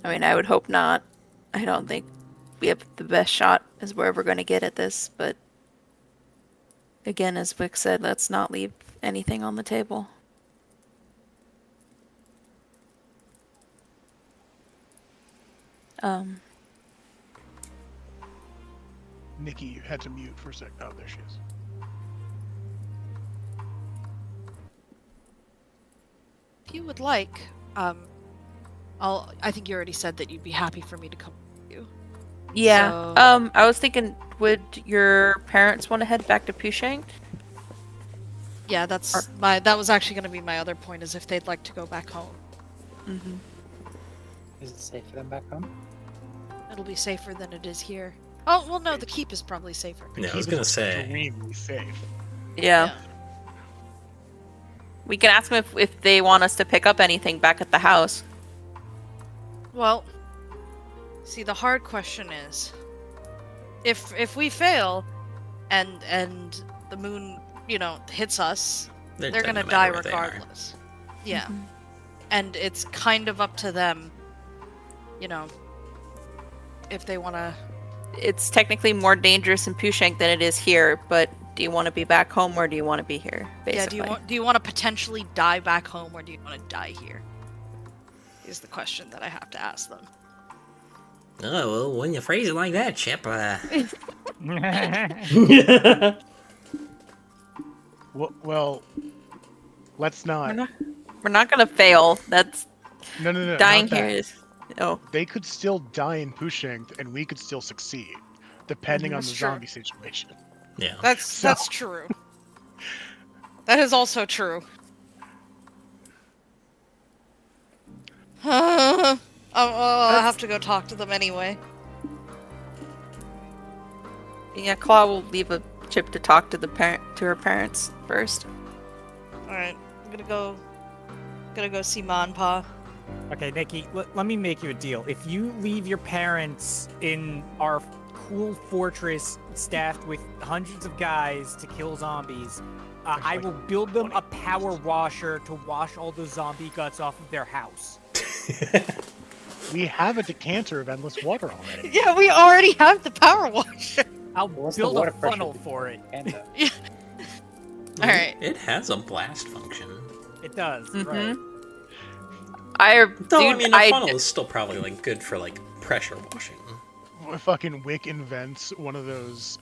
I mean, I would hope not. I don't think we have the best shot as we're ever going to get at this, but again, as Vic said, let's not leave anything on the table. Nikki, you had to mute for a sec. Oh, there she is. If you would like, I think you already said that you'd be happy for me to come with you. Yeah. So- I was thinking, would your parents want to head back to Pushang? Yeah, that was actually going to be my other point, is if they'd like to go back home. Mm-hmm. Is it safe for them back home? It'll be safer than it is here. Oh, well, no, the keep is probably safer. Yeah, I was gonna say. Extremely safe. Yeah. We can ask them if they want us to pick up anything back at the house. Well, see, the hard question is, if we fail, and the moon, hits us, they're gonna die regardless. Yeah. Mhm. And it's kind of up to them, if they want to. It's technically more dangerous in Pushang than it is here, but do you want to be back home or do you want to be here? Basically. Yeah, do you want to potentially die back home or do you want to die here? Is the question that I have to ask them. Oh, well, when you phrase it like that, Chip, Well, let's not. We're not gonna fail. That's No. dying not that. here is. Oh. They could still die in Pushang, and we could still succeed, depending on the That's true. zombie situation. yeah. That's true. That is also true. I'll have to go talk to them anyway. Yeah, Claw will leave a Chip to talk to her parents first. All right, I'm gonna go see Ma and Pa. Okay, Nikki, let me make you a deal. If you leave your parents in our cool fortress staffed with hundreds of guys to kill zombies, I will build them a power washer to wash all the zombie guts off of their house. We have a decanter of endless water already. Yeah, we already have the power washer. I'll What's the build water a pressure funnel for it. Panda? All right. It has a blast function. It does, Mhm. right? Though, I Dude, mean, a funnel is still probably, like, good for, like, pressure washing. Fucking Wick invents one of those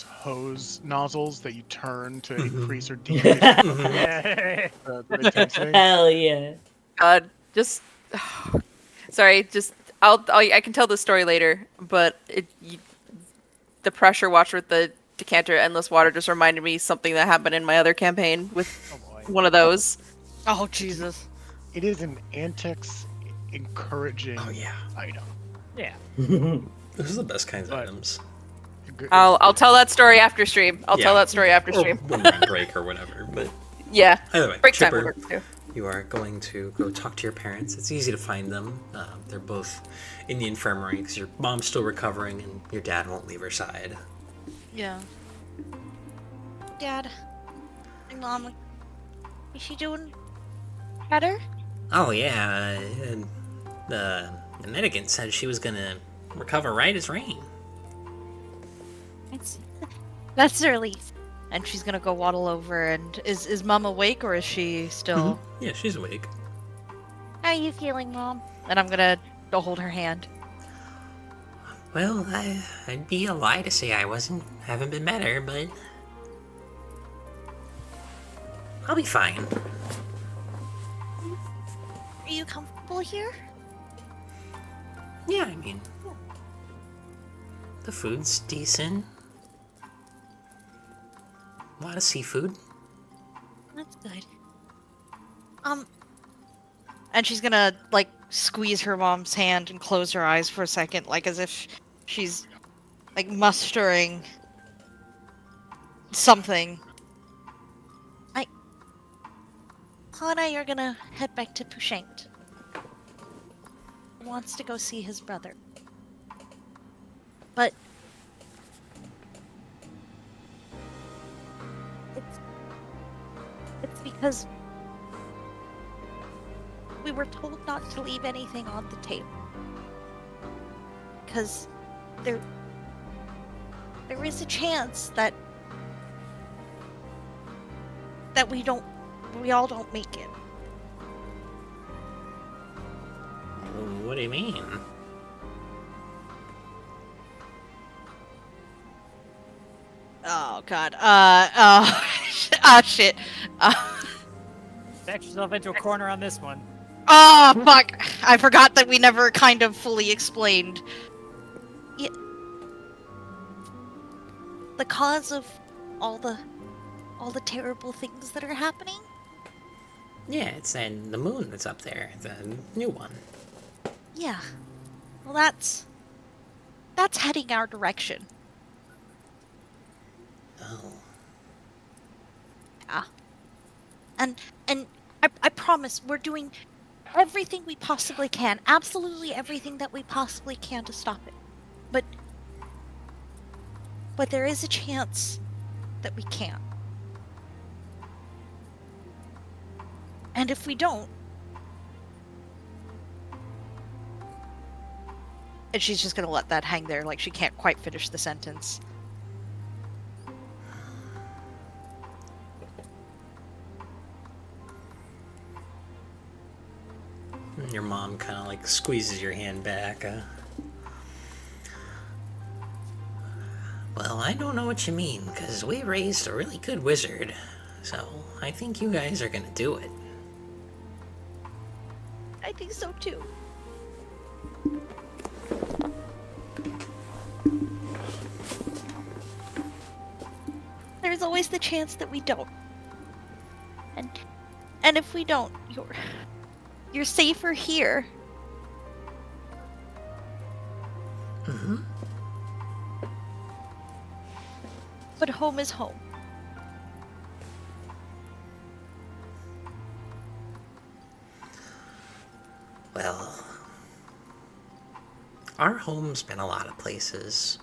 hose nozzles that you turn to increase or decrease Yeah. the intensity. Hell yeah. Just sorry, just I can tell the story later, but the pressure washer with the decanter endless water just reminded me something that happened in my other campaign with one of those. Oh Jesus. It is an antics encouraging item. Yeah. Those are the best kinds of But- items. I'll tell that story after stream. I'll tell Yeah. that story after Or stream. when we're on break or whatever, but Yeah. either way, Break time Chipper, works too. you are going to go talk to your parents. It's easy to find them. They're both in the infirmary because your mom's still recovering and your dad won't leave her side. Yeah. Dad. My mom. Is she doing better? Oh yeah, the medicant said she was gonna recover right as rain. That's the relief. And she's gonna go waddle over and is Mom awake or is she still? Yeah, she's awake. How are you feeling, Mom? And I'm gonna go hold her hand. Well, I'd be a lie to say I haven't been better, but I'll be fine. Are you comfortable here? Yeah, I mean, the food's decent. A lot of seafood. That's good. And she's gonna like squeeze her mom's hand and close her eyes for a second, like as if she's like mustering Claw and I are gonna head back to Pushangt. He wants to go see his brother. But it's because we were told not to leave anything on the table. Because there is a chance that we all don't make it. What do you mean? Oh god. Oh shit. Back yourself into a corner on this one. Oh fuck. I forgot that we never kind of fully explained. Yeah. The cause of all the terrible things that are happening? Yeah, it's the moon that's up there, the new one. Yeah. Well, that's heading our direction. Oh. Yeah. And I promise we're doing everything we possibly can, absolutely everything that we possibly can to stop it. But there is a chance that we can't. And if we don't, and she's just gonna let that hang there, like she can't quite finish the sentence. Your mom kind of like squeezes your hand back. Well, I don't know what you mean, because we raised a really good wizard. So, I think you guys are gonna do it. I think so too. There's always the chance that we don't. And if we don't, you're safer here. Mm-hmm. But home is home. Well, our home's been a lot of places.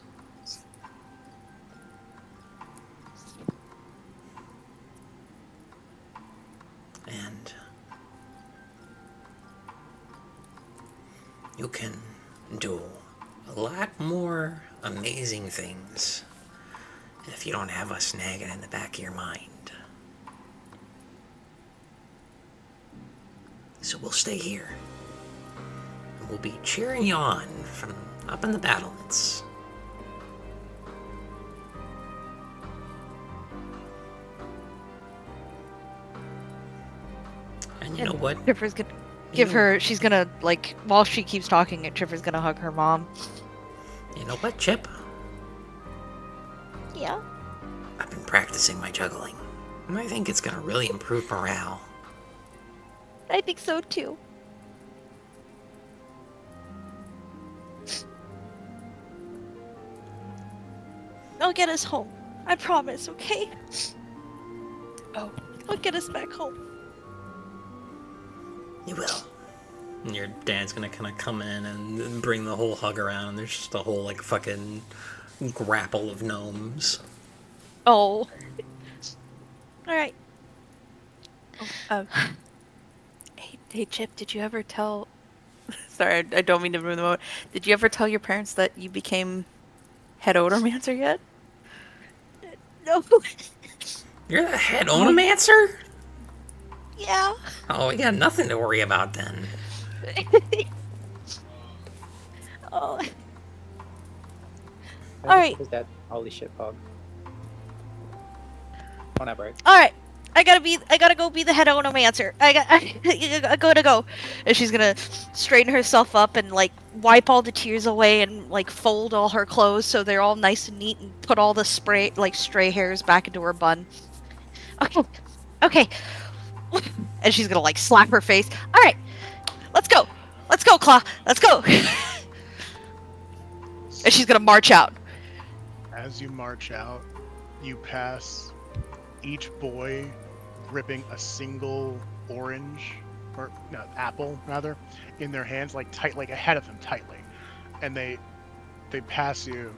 And you can do a lot more amazing things if you don't have us nagging in the back of your mind. So we'll stay here. And we'll be cheering you on from up in the battlements. And you know what? Tripper's gonna give her, she's gonna, like, while she keeps talking, Tripper's gonna hug her mom. You know what, Chip? Yeah? I've been practicing my juggling. And I think it's gonna really improve morale. I think so too. I'll get us home. I promise, okay? Oh, I'll get us back home. You will. And your dad's gonna kind of come in and bring the whole hug around, and there's just a whole, like, fucking grapple of gnomes. Oh. Alright. Hey, Chip, did you ever tell... Sorry, I don't mean to ruin the moment. Did you ever tell your parents that you became head odomancer yet? No. You're the head onomancer? Yeah. Oh, we got nothing to worry about then. Oh. Alright. That holy shit, Pog. Whatever. Alright. I gotta go be the head onomancer. I gotta go. And she's gonna straighten herself up and, like, wipe all the tears away and, like, fold all her clothes so they're all nice and neat and put all the stray hairs back into her bun. Okay. And she's gonna, like, slap her face. Alright. Let's go, Claw. Let's go. And she's gonna march out. As you march out, you pass each boy gripping a single orange, or no, apple rather, in their hands, like tight, like ahead of them tightly, and they pass you,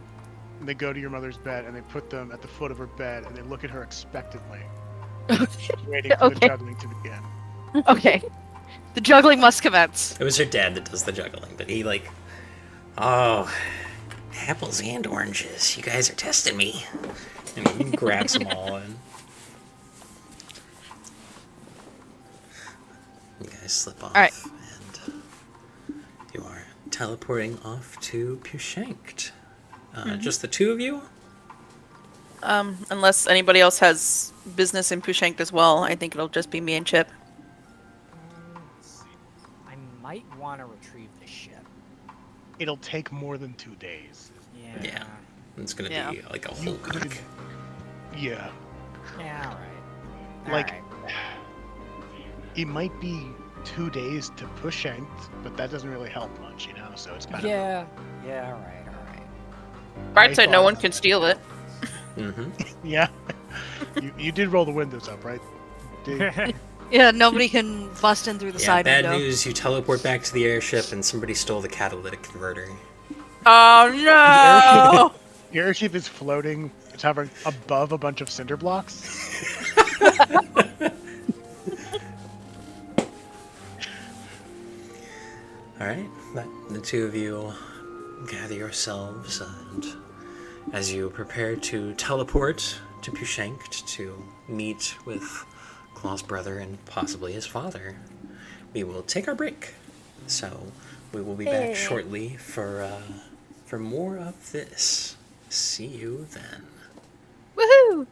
and they go to your mother's bed, and they put them at the foot of her bed, and they look at her expectantly, waiting for the juggling to begin. Okay. The juggling must commence. It was her dad that does the juggling, but he like, oh, apples and oranges. You guys are testing me. And he grabs them all and you guys slip off. All right. And you are teleporting off to Pushanked. Just the two of you? Unless anybody else has business in Pushanked as well, I think it'll just be me and Chip. I might want to retrieve the ship. It'll take more than 2 days. Yeah. It's gonna Yeah. be like a whole week. Yeah. Yeah, alright. Like, it might be 2 days to Pushanked, but that doesn't really help much, you know. So it's kind of Yeah, alright. Bright side, no one can steal it. Mm-hmm. yeah. you did roll the windows up, right? Yeah, nobody can bust in through the Yeah, side bad window. news, you teleport back to the airship and somebody stole the catalytic converter. Oh no! Your airship is floating. It's hovering above a bunch of cinder blocks. Alright, the two of you gather yourselves, and as you prepare to teleport to Pushanked to meet with Claw's brother and possibly his father, we will take our break. So we will be back shortly for more of this. See you then. Woohoo!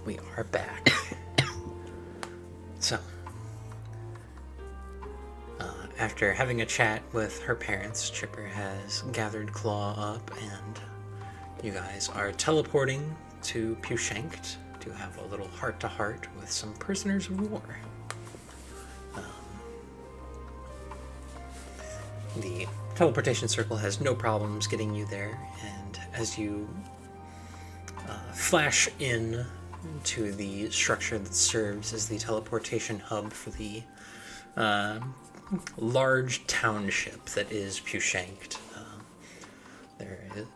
we are back. So, after having a chat with her parents, Chipper has gathered Claw up, and you guys are teleporting to Pushankt to have a little heart-to-heart with some prisoners of war. The teleportation circle has no problems getting you there, and as you flash in to the structure that serves as the teleportation hub for the large township that is Pushankt, there is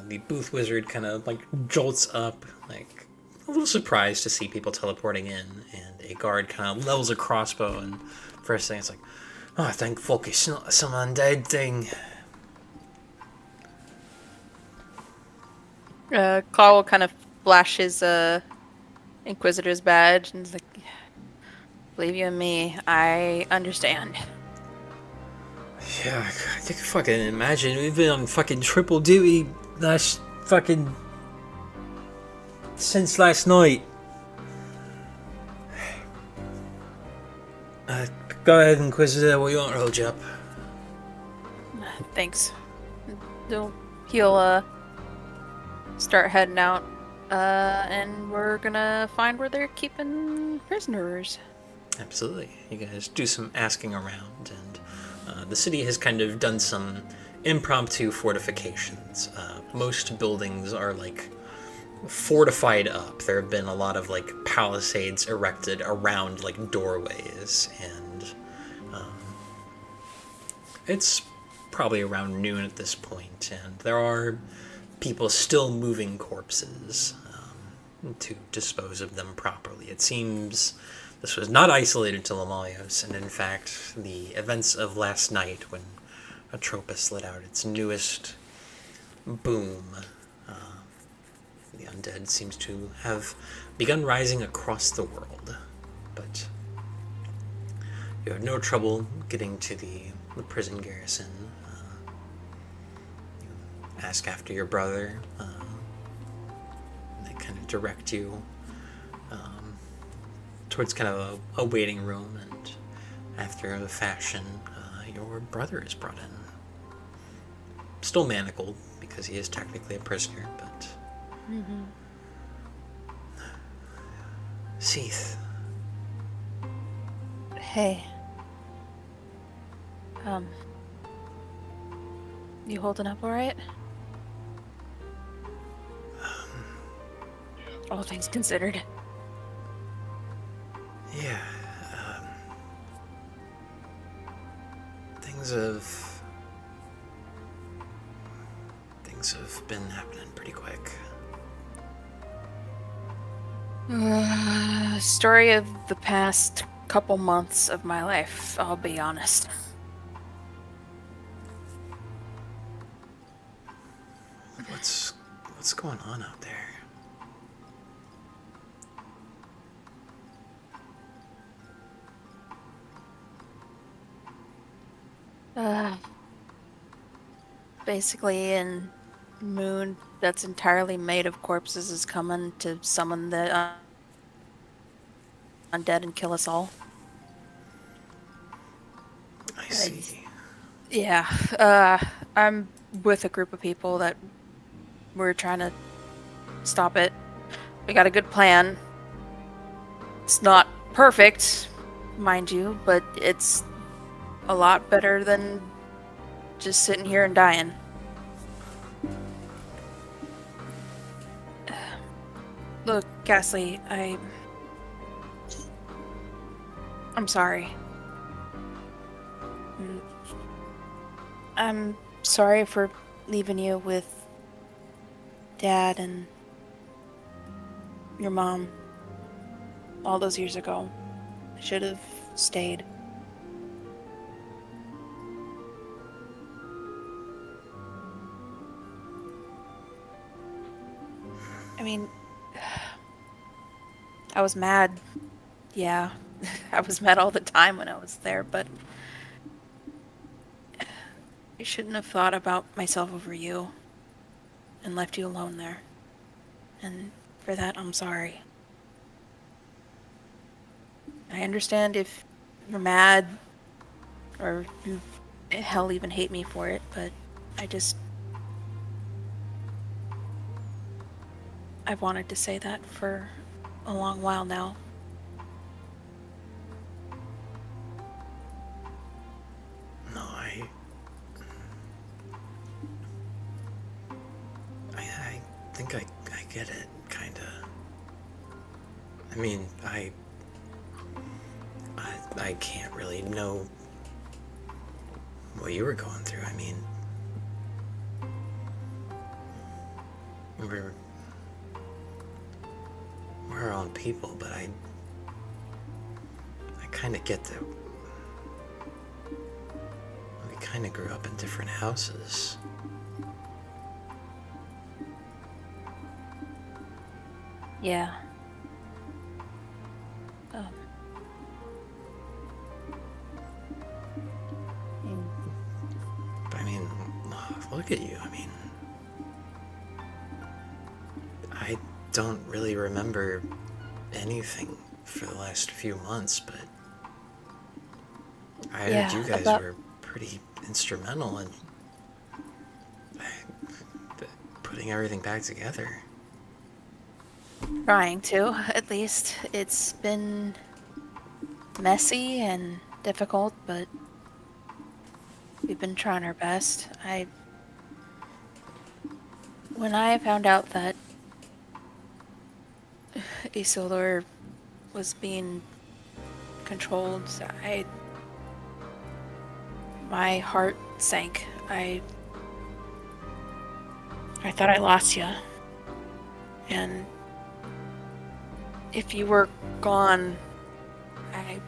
the booth wizard kind of like jolts up, like a little surprised to see people teleporting in, and a guard kind of levels a crossbow, and first thing it's like, oh, thank fuck it's not some undead thing. Claw will kind of flash his Inquisitor's badge and is like, believe you and me, I understand. Yeah, I can fucking imagine. We've been on fucking triple duty since last night. Go ahead, Inquisitor, we won't hold you up. Thanks. He'll start heading out, and we're gonna find where they're keeping prisoners. Absolutely. You guys do some asking around, and the city has kind of done some impromptu fortifications. Most buildings are like fortified up. There have been a lot of like palisades erected around like doorways, and it's probably around noon at this point, and there are people still moving corpses to dispose of them properly. It seems this was not isolated to Lamalios, and in fact, the events of last night when Atropus let out its newest boom, the undead seems to have begun rising across the world. But you have no trouble getting to the prison garrison. You ask after your brother, and they kind of direct you towards kind of a waiting room, and after a fashion, your brother is brought in. Still manacled, because he is technically a prisoner, but... Mm-hmm. Seath. Hey. You holding up alright? All things considered. Yeah, things have been happening pretty quick. Story of the past couple months of my life, I'll be honest. What's going on out there? Basically, an moon that's entirely made of corpses is coming to summon the undead and kill us all. I see. Yeah, I'm with a group of people that we're trying to stop it. We got a good plan. It's not perfect, mind you, but it's a lot better than just sitting here and dying. Look, Ghastly, I'm sorry. I'm sorry for leaving you with Dad and your mom all those years ago. I should have stayed. I mean, I was mad. Yeah, I was mad all the time when I was there, but I shouldn't have thought about myself over you and left you alone there. And for that, I'm sorry. I understand if you're mad or you hell even hate me for it, but I've wanted to say that for a long while now. No, I think I get it, kinda. I mean, I can't really know what you were going through. I mean, we're our own people, but I kind of get that we kind of grew up in different houses. Yeah. But I mean, look at you. I mean, I don't really remember anything for the last few months, but I heard you guys were pretty instrumental in putting everything back together. Trying to, at least. It's been messy and difficult, but we've been trying our best. When I found out that Isildur was being controlled, my heart sank. I thought I lost you. And if you were gone, I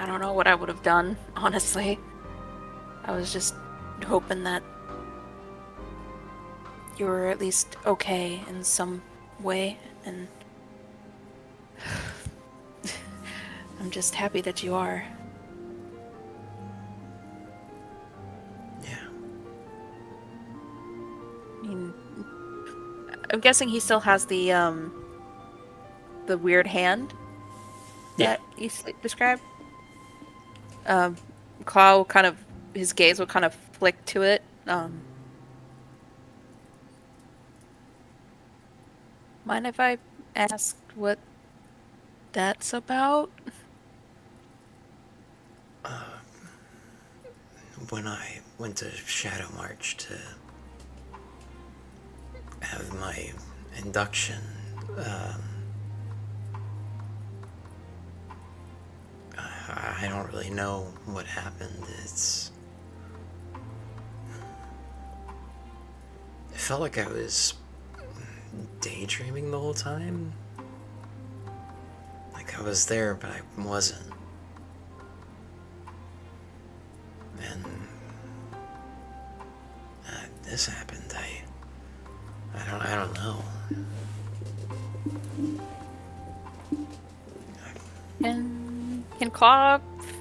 don't know what I would have done, honestly. I was just hoping that you were at least okay in some way, and I'm just happy that you are. Yeah. I mean, I'm guessing he still has the weird hand that you described. Claw kind of, his gaze will kind of flick to it. Mind if I ask what that's about? When I went to Shadow March to have my induction, I don't really know what happened. It felt like I was daydreaming the whole time. Like I was there, but I wasn't. And this happened. I don't know. Can Claw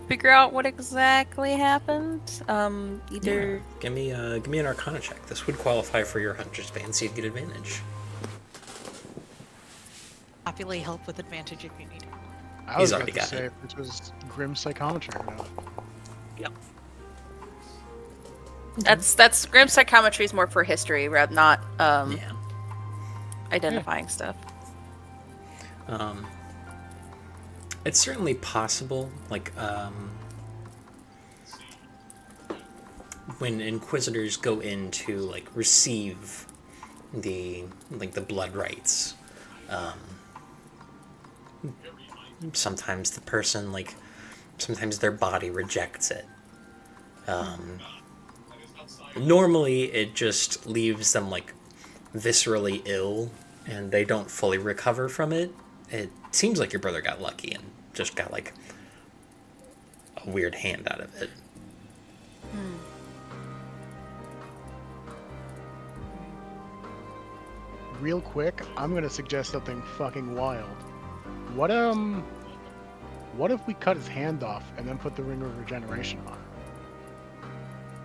figure out what exactly happened? Yeah. Give me an Arcana check. This would qualify for your Hunter's Bane, so you'd get advantage. Happily help with advantage if you need it. I was about to say if this was Grim Psychometry or not. Yep. That's Grim Psychometry is more for history, rather not identifying stuff. It's certainly possible, like, when Inquisitors go in to, like, receive the blood rites, sometimes the person, like, sometimes their body rejects it. Normally, it just leaves them, like, viscerally ill, and they don't fully recover from it. It seems like your brother got lucky and just got, like, a weird hand out of it. Real quick, I'm gonna suggest something fucking wild. What if we cut his hand off and then put the Ring of Regeneration on?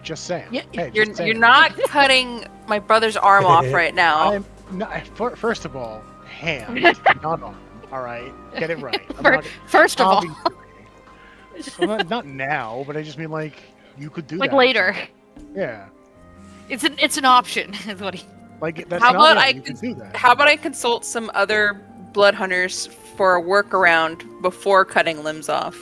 Just saying. Yeah, hey, you're not cutting my brother's arm off right now. First of all, hand, not arm. All right, get it right. First of all, well, not now, but I just mean like you could do like that. later. Yeah. It's an option, is what he. Like that's How not about it. You can do that. How about I consult some other blood hunters for a workaround before cutting limbs off?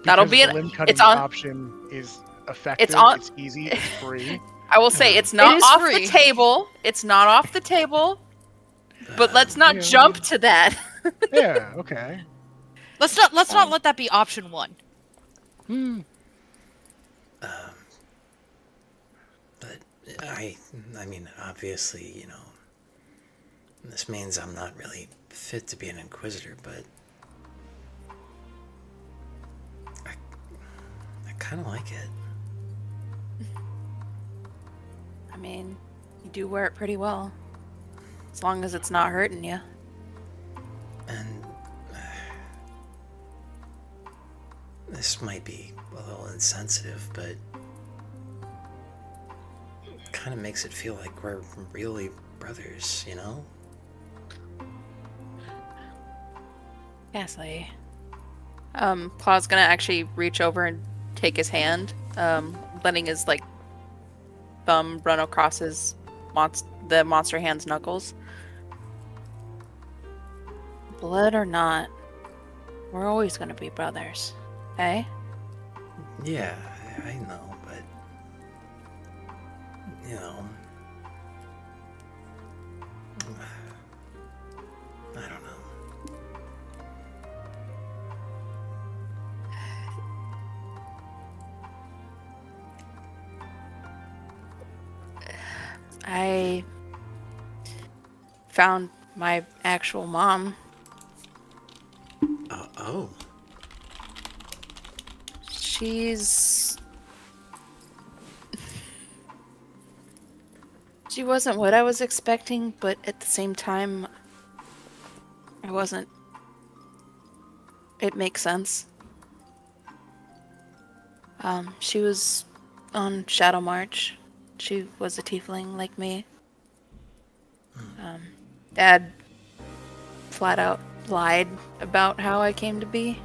That'll Because be the limb cutting it's on. option is effective. on- It's easy. It's free. I will say it's not is off free. the table. It's not off the table. But let's not Yeah, jump to that. Yeah. Okay. Let's not let that be option one. But I mean, obviously, you know, this means I'm not really fit to be an inquisitor, but I kind of like it. I mean, you do wear it pretty well. As long as it's not hurting you. And this might be a little insensitive, but it kind of makes it feel like we're really brothers, you know? Ghastly. Claw's gonna actually reach over and take his hand, letting his like thumb run across his the monster hand's knuckles. Blood or not, we're always gonna be brothers, okay? Yeah, I know, but you know, I don't know. I found my actual mom. Oh. She wasn't what I was expecting, but at the same time, I wasn't. It makes sense. She was on Shadow March. She was a tiefling like me. Dad flat out lied about how I came to be.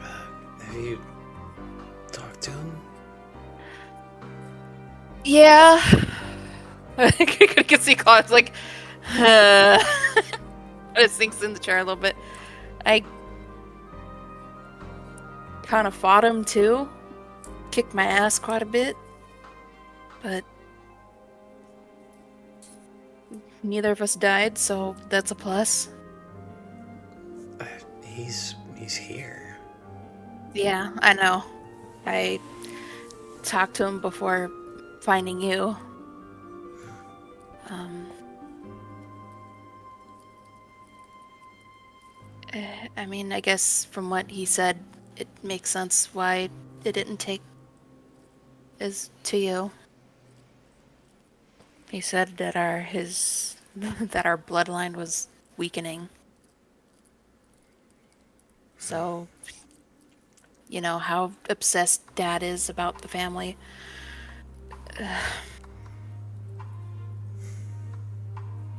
Have you talked to him? Yeah. I can see Claude's like, it sinks in the chair a little bit. I kind of fought him too. Kicked my ass quite a bit. But neither of us died, so that's a plus. He's here. Yeah, I know. I talked to him before finding you. I mean, I guess from what he said, it makes sense why it didn't take as to you. He said that our bloodline was weakening. So, you know how obsessed Dad is about the family.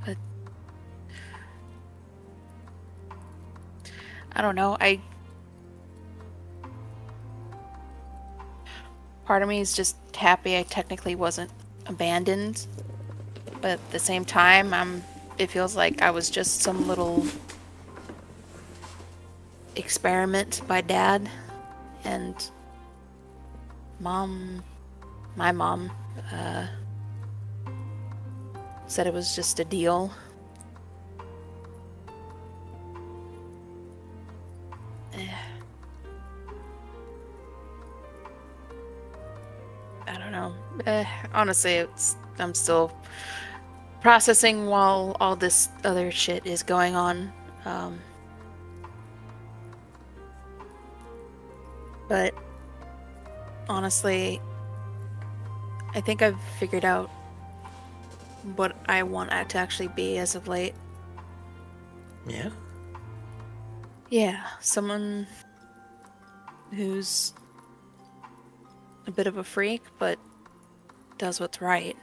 But I don't know. Part of me is just happy I technically wasn't abandoned, but at the same time, it feels like I was just some little experiment by Dad, and my mom said it was just a deal. I don't know. Honestly, I'm still processing while all this other shit is going on. But honestly, I think I've figured out what I want it to actually be as of late. Yeah? Yeah, someone who's a bit of a freak, but does what's right.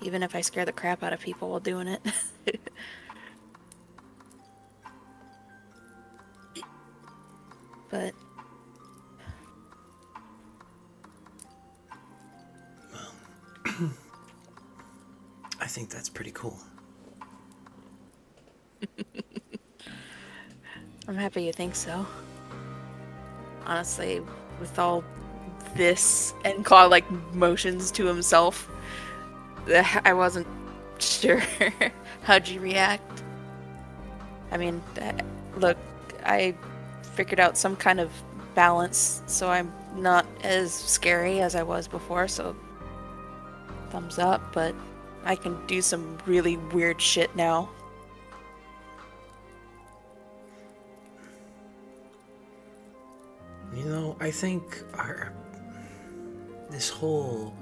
Even if I scare the crap out of people while doing it. But I think that's pretty cool. I'm happy you think so. Honestly, with all this, and Claw like motions to himself, I wasn't sure. How'd you react? I mean, look, I figured out some kind of balance, so I'm not as scary as I was before, so thumbs up, but I can do some really weird shit now. You know, I think this whole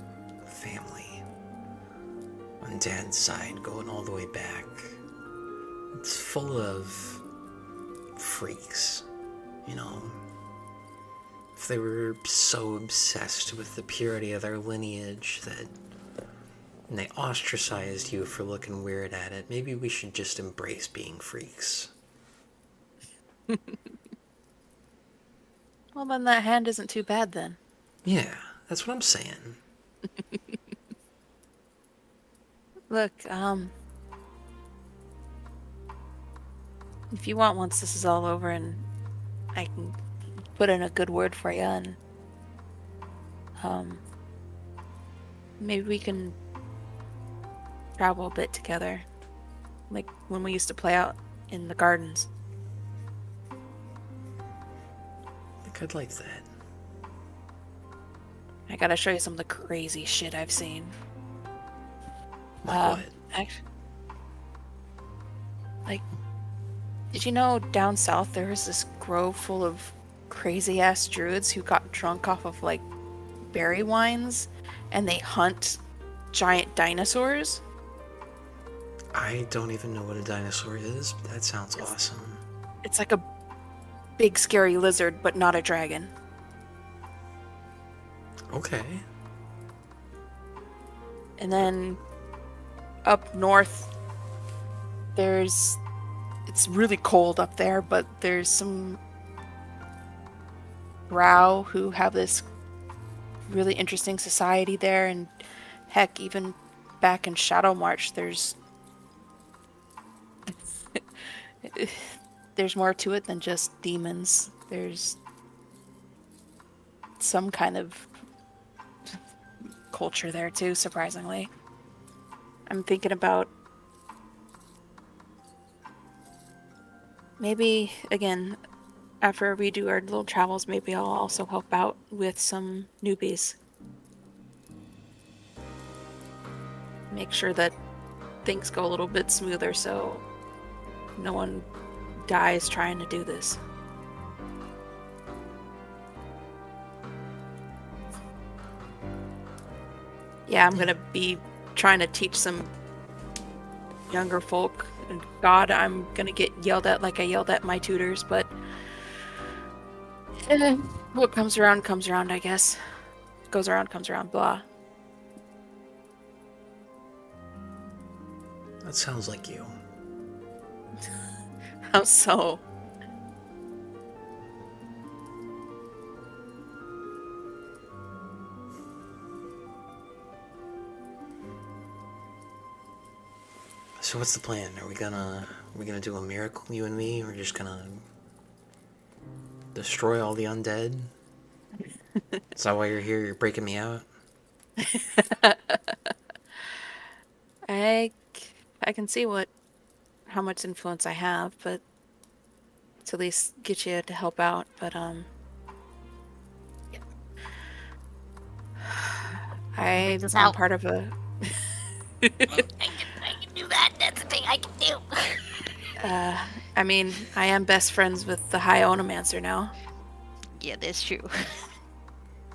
family on Dad's side, going all the way back, it's full of freaks, you know. If they were so obsessed with the purity of their lineage and they ostracized you for looking weird at it, maybe we should just embrace being freaks. Well, then that hand isn't too bad then. Yeah, that's what I'm saying. Look, if you want, once this is all over and I can put in a good word for you, and maybe we can travel a bit together, like when we used to play out in the gardens. I think I'd like that. I gotta show you some of the crazy shit I've seen. Like what? Actually, like, did you know down south there was this grove full of crazy ass druids who got drunk off of like berry wines, and they hunt giant dinosaurs? I don't even know what a dinosaur is, but that sounds awesome. It's like a big scary lizard, but not a dragon. Okay. And then up north, it's really cold up there, but there's some Drow who have this really interesting society there, and heck, even back in Shadow March, there's more to it than just demons. There's some kind of culture there too, surprisingly. I'm thinking about maybe, again, after we do our little travels, maybe I'll also help out with some newbies. Make sure that things go a little bit smoother so no one dies trying to do this. Yeah, I'm gonna be trying to teach some younger folk. And God, I'm gonna get yelled at like I yelled at my tutors, but what comes around, I guess. Goes around, comes around, blah. That sounds like you. How so? So what's the plan? Are we gonna do a miracle, you and me? Or just gonna destroy all the undead? Is that why you're here? You're breaking me out? I can see how much influence I have, but to at least get you to help out. But yeah. I'm part of a. I can do that. That's the thing I can do. I mean, I am best friends with the High Onomancer now. Yeah, that's true.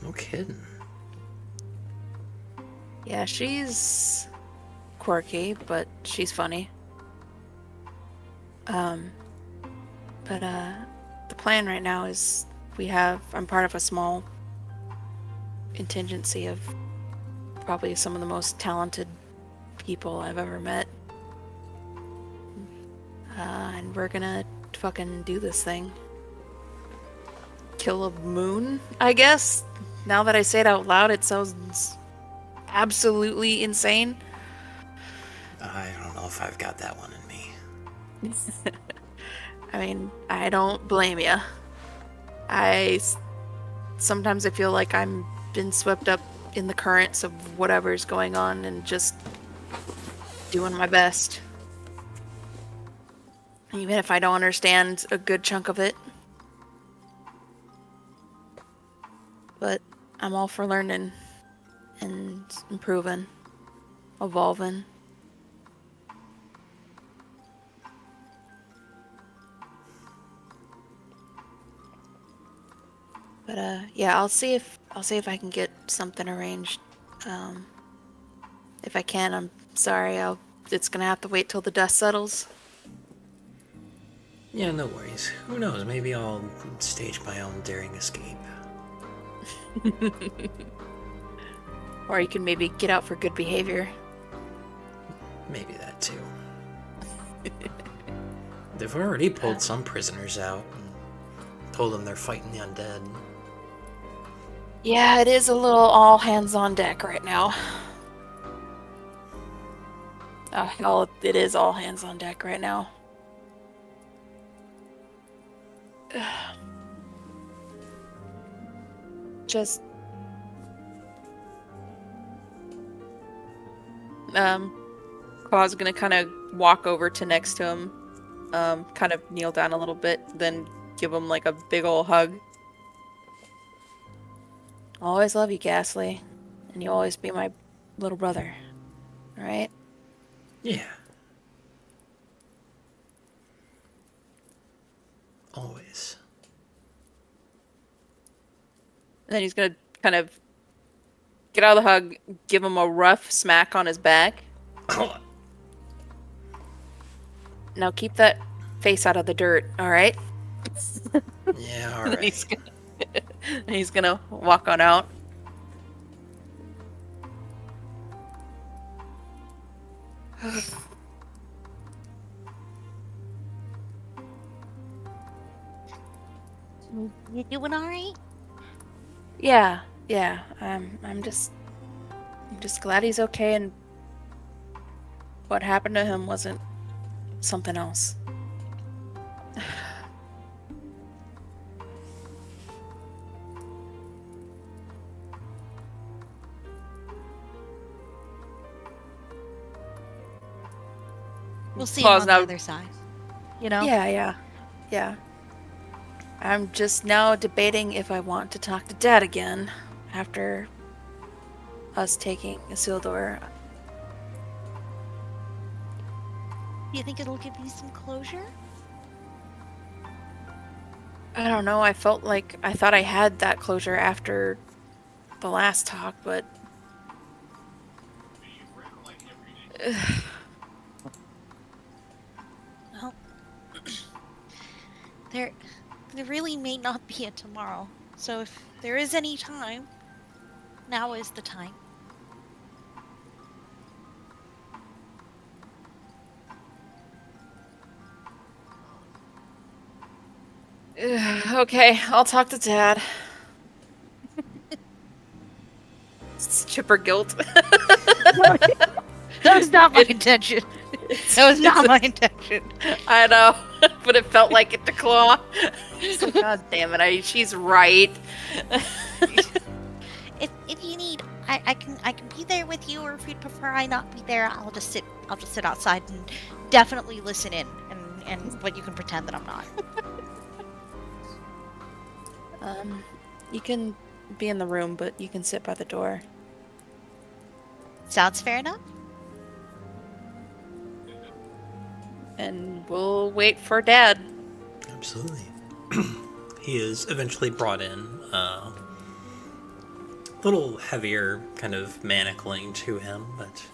No kidding. Yeah, she's quirky, but she's funny. But the plan right now is I'm part of a small contingency of probably some of the most talented people I've ever met. And we're gonna fucking do this thing. Kill a moon, I guess? Now that I say it out loud, it sounds absolutely insane. I don't know if I've got that one in me. I mean, I don't blame you. Sometimes I feel like I'm been swept up in the currents of whatever's going on and just doing my best. Even if I don't understand a good chunk of it. But I'm all for learning and improving, evolving. But yeah, I'll see if I can get something arranged. If I can, I'm sorry. It's gonna have to wait till the dust settles. Yeah, no worries. Who knows? Maybe I'll stage my own daring escape. Or you can maybe get out for good behavior. Maybe that too. They've already pulled some prisoners out and told them they're fighting the undead. Yeah, it is a little all hands on deck right now. Hell, it is all hands on deck right now. Just Claw's gonna kind of walk over to next to him, kind of kneel down a little bit, then give him like a big ol' hug. I'll always love you, Ghastly, and you'll always be my little brother, alright? Yeah. Always. And then he's gonna kind of get out of the hug, give him a rough smack on his back. Now keep that face out of the dirt, alright? Yeah, alright. He's gonna walk on out. You doing alright? Yeah. I'm just glad he's okay, and what happened to him wasn't something else. We'll see him Claw's on now- the other side. You know? Yeah. I'm just now debating if I want to talk to Dad again after us taking Isildur. Do you think it'll give you some closure? I don't know, I thought I had that closure after the last talk, but Well, there really may not be a tomorrow. So if there is any time, now is the time. okay, I'll talk to Dad. It's chipper guilt. That was not my intention. That was not my intention. I know, but it felt like it to Claw. God damn it! She's right. If you need, I can be there with you, or if you'd prefer I not be there, I'll just sit outside and definitely listen in, but you can pretend that I'm not. You can be in the room, but you can sit by the door. Sounds fair enough. And we'll wait for Dad. Absolutely. He is eventually brought in, a little heavier, kind of manacling to him, but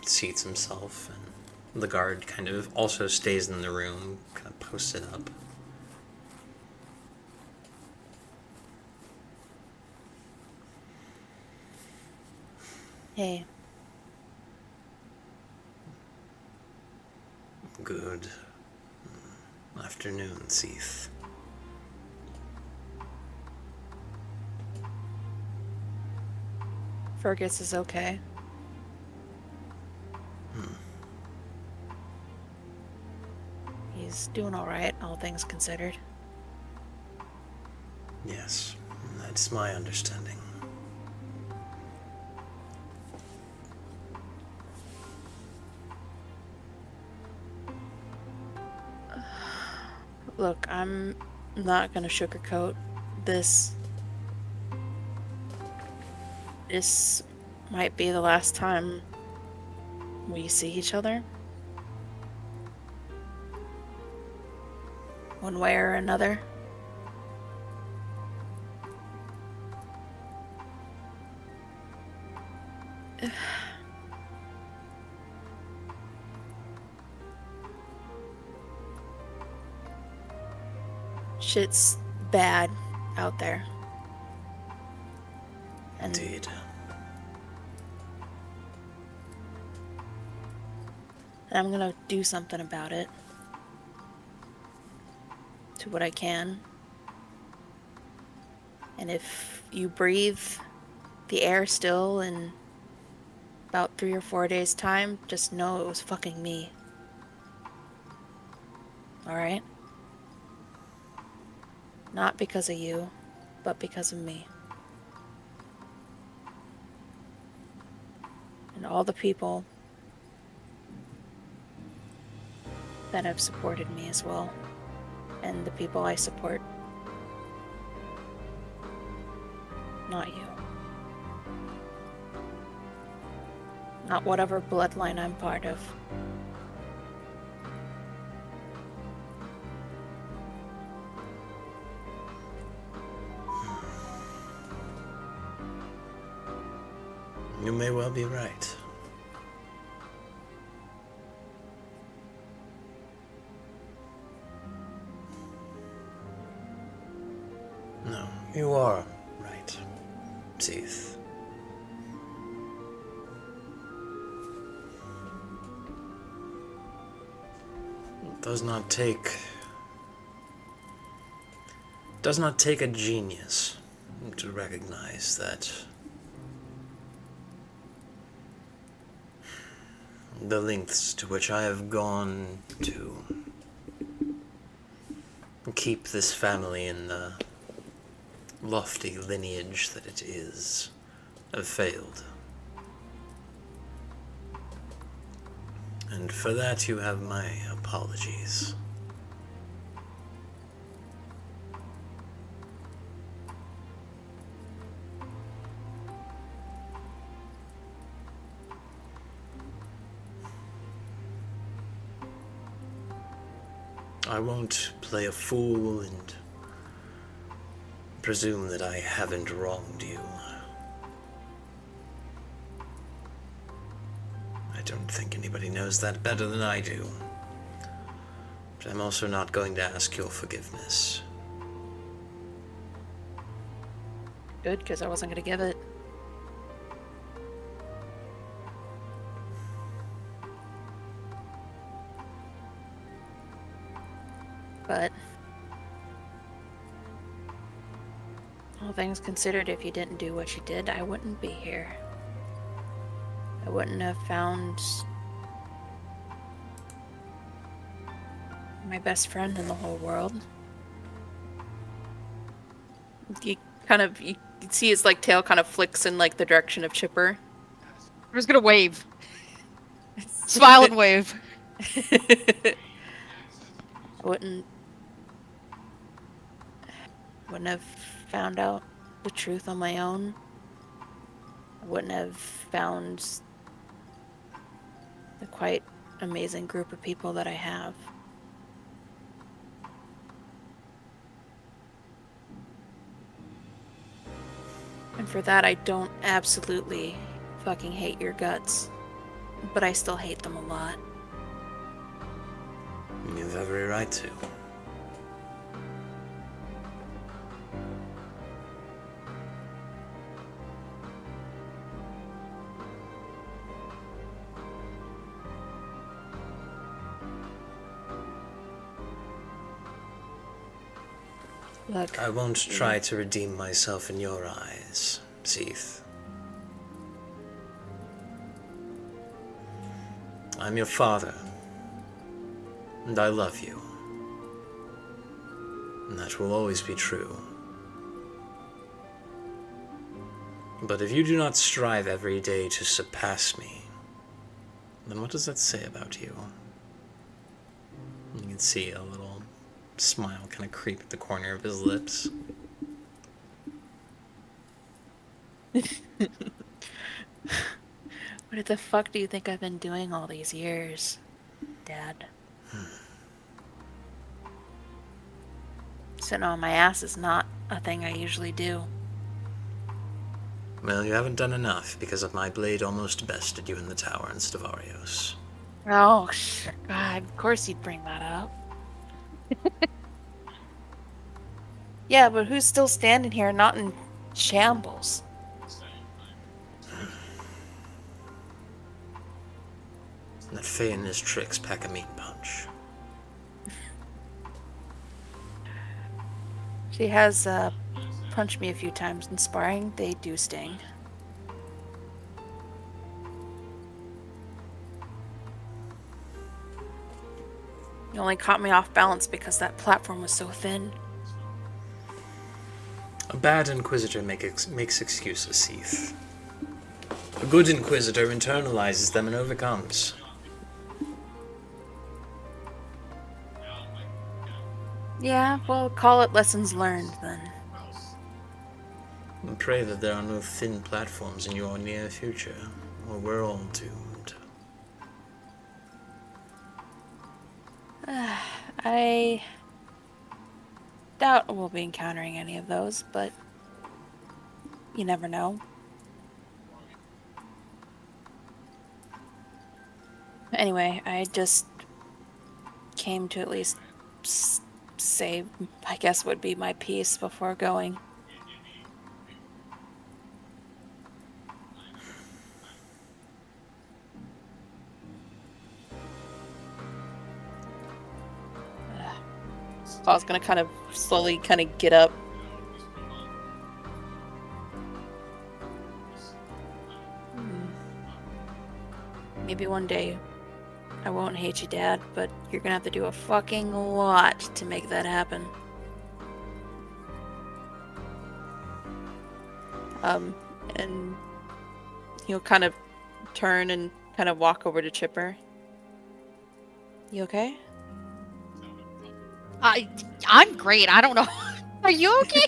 seats himself, and the guard kind of also stays in the room, kind of posted up. Hey, Good afternoon, Seath. Fergus is okay. He's doing alright, all things considered. Yes, that's my understanding. Look, I'm not gonna sugarcoat this. This might be the last time we see each other. One way or another. Shit's bad out there. And Indeed. I'm gonna do something about it. To what I can. And if you breathe the air still in about 3 or 4 days' time, just know it was fucking me. Alright? Not because of you, but because of me. And all the people that have supported me as well. And the people I support. Not you. Not whatever bloodline I'm part of. You may well be right. No, you are right, Seath. It does not take a genius to recognize that the lengths to which I have gone to keep this family in the lofty lineage that it is have failed. And for that you have my apologies. I won't play a fool and presume that I haven't wronged you. I don't think anybody knows that better than I do. But I'm also not going to ask your forgiveness. Good, because I wasn't going to give it. But all things considered, if you didn't do what you did, I wouldn't be here. I wouldn't have found my best friend in the whole world. You see his like tail kind of flicks in like the direction of Chipper. I'm just gonna wave. Smile and wave. I wouldn't have found out the truth on my own. I wouldn't have found the quite amazing group of people that I have. And for that, I don't absolutely fucking hate your guts. But I still hate them a lot. You have every right to. Look, I won't try to redeem myself in your eyes, Seath. I'm your father, and I love you. And that will always be true. But if you do not strive every day to surpass me, then what does that say about you? You can see a little smile kind of creep at the corner of his lips. what the fuck do you think I've been doing all these years, Dad? Sitting on my ass is not a thing I usually do. Well, you haven't done enough because of my blade almost bested you in the tower in Stavarios. Oh, God, of course you'd bring that up. Yeah, but who's still standing here not in shambles? That Faye and his tricks pack a meat punch. She has punched me a few times in sparring. They do sting. You only caught me off balance because that platform was so thin. A bad Inquisitor makes excuses, Seath. A good Inquisitor internalizes them and overcomes. Yeah, well, call it lessons learned then. And pray that there are no thin platforms in your near future, or we're all doomed. I doubt we'll be encountering any of those, but you never know. Anyway, I just came to at least say, I guess, would be my piece before going. I was gonna kind of slowly kind of get up. Maybe one day I won't hate you, Dad, but you're gonna have to do a fucking lot to make that happen. And he'll kind of turn and kind of walk over to Chipper. You okay? I'm great. I don't know. Are you okay?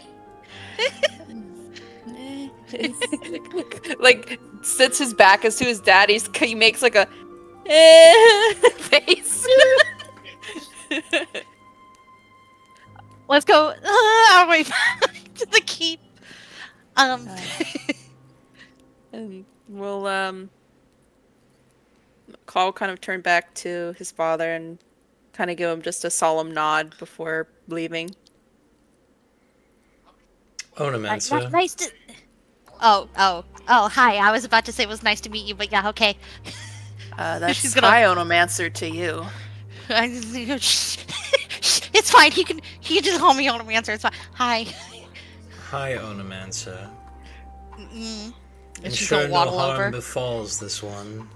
Like, sits his back as to his dad. He makes like a face. Let's go our way back to the keep. And we'll Call kind of turn back to his father and kind of give him just a solemn nod before leaving. Onomancer. Nice to. Oh, hi. I was about to say it was nice to meet you, but yeah, okay. That's She's gonna- high Onomancer to you. It's fine. He can just call me Onomancer. It's fine. Hi. Hi, Onomancer. And I'm she's sure gonna no waddle harm over. befalls this one.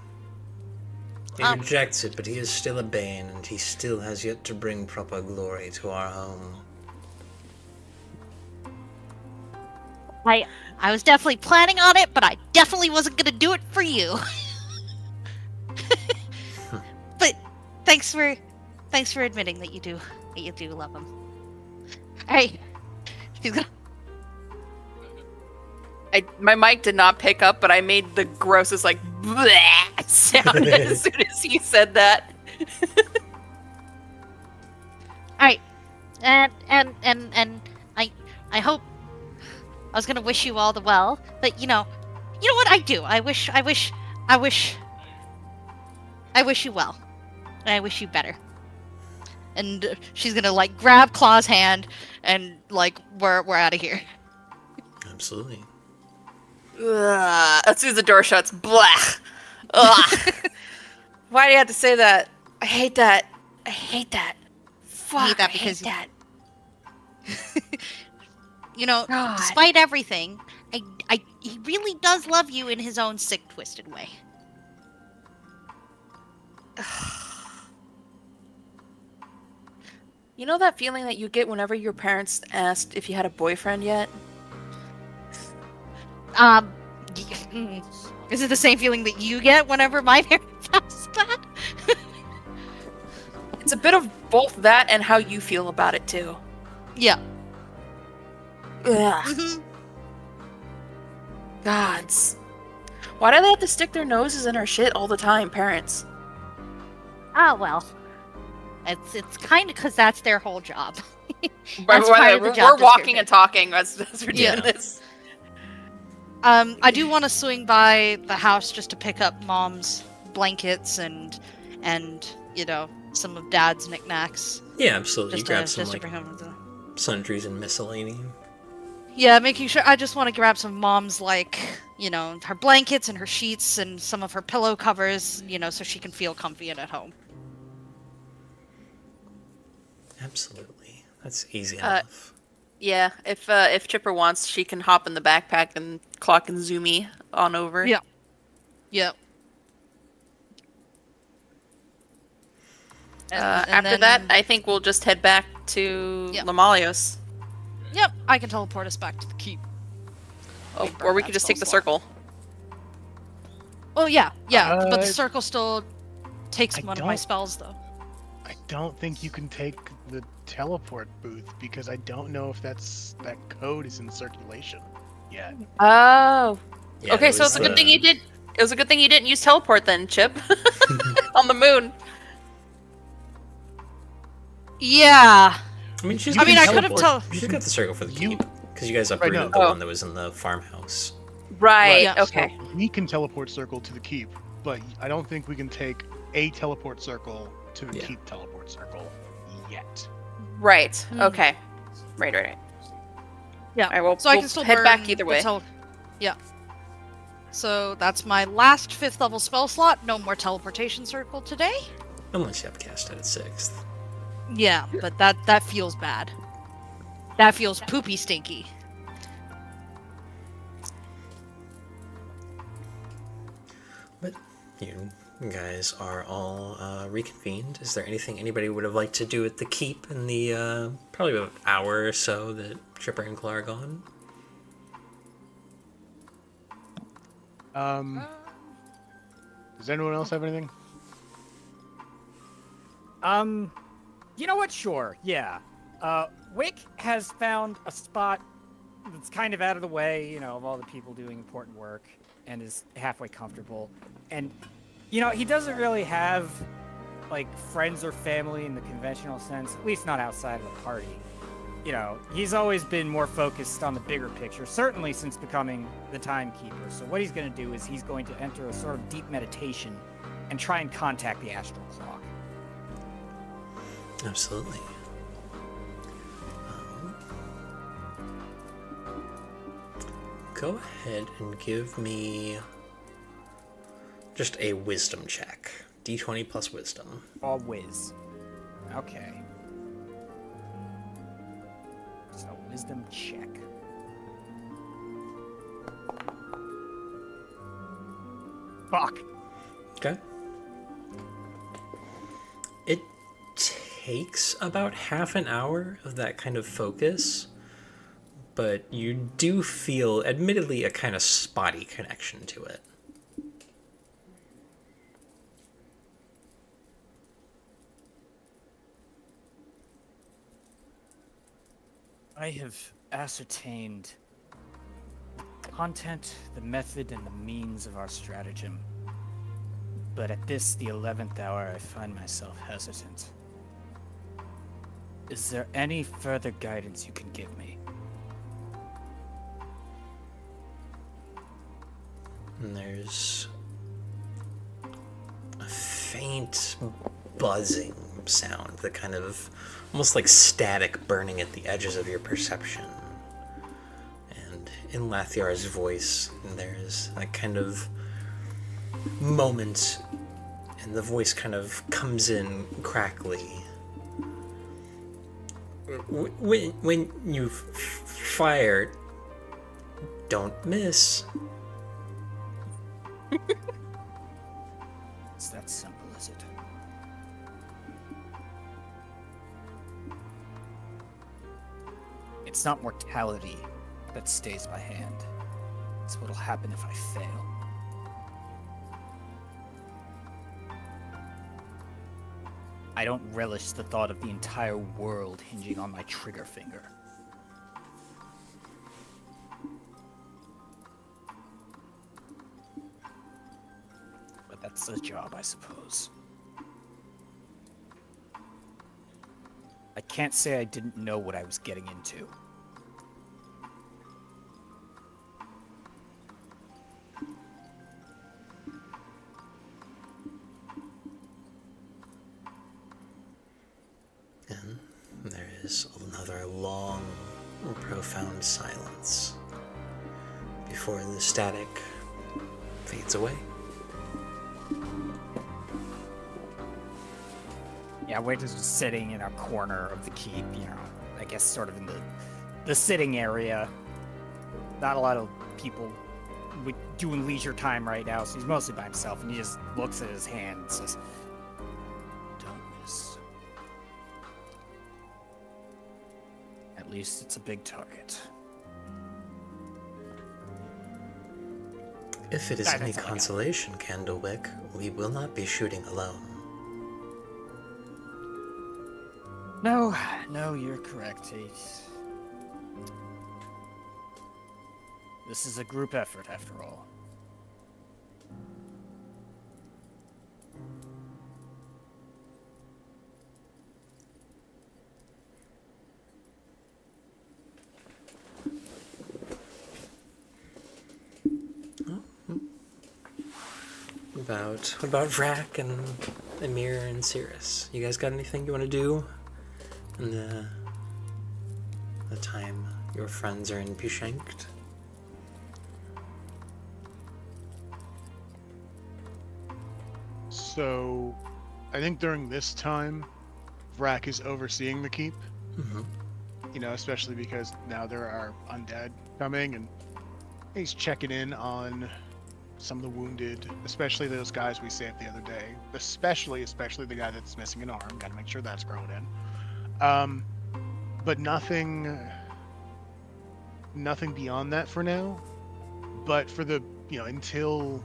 He rejects it, but he is still a Bane, and he still has yet to bring proper glory to our home. I was definitely planning on it, but I definitely wasn't gonna do it for you. But thanks for admitting that you do love him. Alright. She's gonna My mic did not pick up, but I made the grossest like bleh sound as soon as you said that. Alright. And I hope I was gonna wish you all the well, but you know what I do. I wish you well. And I wish you better. And she's gonna like grab Claw's hand and like we're out of here. Absolutely. As soon as the door shuts, blah. Ugh. Why do you have to say that? I hate that. Fuck, I hate that. You know, God. despite everything, he really does love you in his own sick, twisted way. You know that feeling that you get whenever your parents asked if you had a boyfriend yet? Is it the same feeling that you get whenever my parents ask that? It's a bit of both that and how you feel about it too. Yeah. Ugh. Mhm. Gods. Why do they have to stick their noses in our shit all the time, parents? Ah, well. It's kind of because that's their whole job. By That's the way, part of the we're job walking description. and talking as we're doing Yeah. this. I do want to swing by the house just to pick up Mom's blankets and you know, some of Dad's knickknacks. Yeah, absolutely. You Just grab to, some just to like bring home. sundries and miscellany. Yeah, making sure. I just want to grab some Mom's, like, you know, her blankets and her sheets and some of her pillow covers, you know, so she can feel comfy and at home. Absolutely. That's easy enough. Yeah, if Chipper wants, she can hop in the backpack and clock and zoomy on over. Yeah. Yep. And After then- that, I think we'll just head back to Yep. Lamalios. Yep, I can teleport us back to the keep. Oh, We or burn we that could just take the spell circle. Oh yeah, but Uh, the circle still takes I one of my don't- spells though. I don't think you can take the teleport booth because I don't know if that code is in circulation yet. Oh. Yeah, Okay, it so was it's a good the- thing you did. It was a good thing you didn't use teleport then, Chip. On the moon. Yeah. I mean, she's I mean, got I the could've teleport. told- She's got the circle for the You- keep because you guys Right, uprooted no. the Oh. one that was in the farmhouse. Right. Yeah. Okay. So we can teleport circle to the keep, but I don't think we can take a teleport circle to the Yeah. keep teleport circle yet. Right. Hmm. Okay. Right. Yeah. Alright, well, So I we'll can still head burn back either the way. Yeah. So that's my last 5th level spell slot. No more teleportation circle today. Unless you upcast it at 6th. Yeah, but that feels bad. That feels poopy stinky. But you guys are all reconvened. Is there anything anybody would have liked to do at the keep in the probably about an hour or so that Tripper and Claw are gone? Does anyone else have anything? You know what? Sure, yeah. Wick has found a spot that's kind of out of the way, you know, of all the people doing important work, and is halfway comfortable. And, you know, he doesn't really have, like, friends or family in the conventional sense, at least not outside of the party. You know, he's always been more focused on the bigger picture, certainly since becoming the Timekeeper. So what he's going to do is he's going to enter a sort of deep meditation and try and contact the astral clock. Absolutely. Go ahead and give me just a wisdom check. D20 plus wisdom. All whiz. Okay. So, wisdom check. Fuck. Okay. It takes about half an hour of that kind of focus, but you do feel, admittedly, a kind of spotty connection to it. I have ascertained the content, the method, and the means of our stratagem. But at this, the 11th hour, I find myself hesitant. Is there any further guidance you can give me? And there's a faint buzzing sound that kind of almost like static burning at the edges of your perception. And in Lathiar's voice, there's a kind of moment, and the voice kind of comes in crackly. when you fire, don't miss. It's that simple, is it? It's not mortality that stays my hand. It's what'll happen if I fail. I don't relish the thought of the entire world hinging on my trigger finger. But that's the job, I suppose. I can't say I didn't know what I was getting into. And there is another long, profound silence before the static fades away. Yeah, we're just sitting in a corner of the keep, you know, I guess sort of in the sitting area. Not a lot of people doing leisure time right now, so he's mostly by himself, and he just looks at his hand and says, "Don't miss." At least it's a big target. If it is That's any all I got. consolation, Candlewick, we will not be shooting alone. No, you're correct. This is a group effort, after all. What about Vrak and Emer and Cirrus? You guys got anything you want to do in the time your friends are in Pushanked? So, I think during this time, Vrak is overseeing the keep. Mm-hmm. You know, especially because now there are undead coming, and he's checking in on some of the wounded, especially those guys we saved the other day. Especially the guy that's missing an arm. Got to make sure that's grown in. But nothing beyond that for now. But for the, you know, until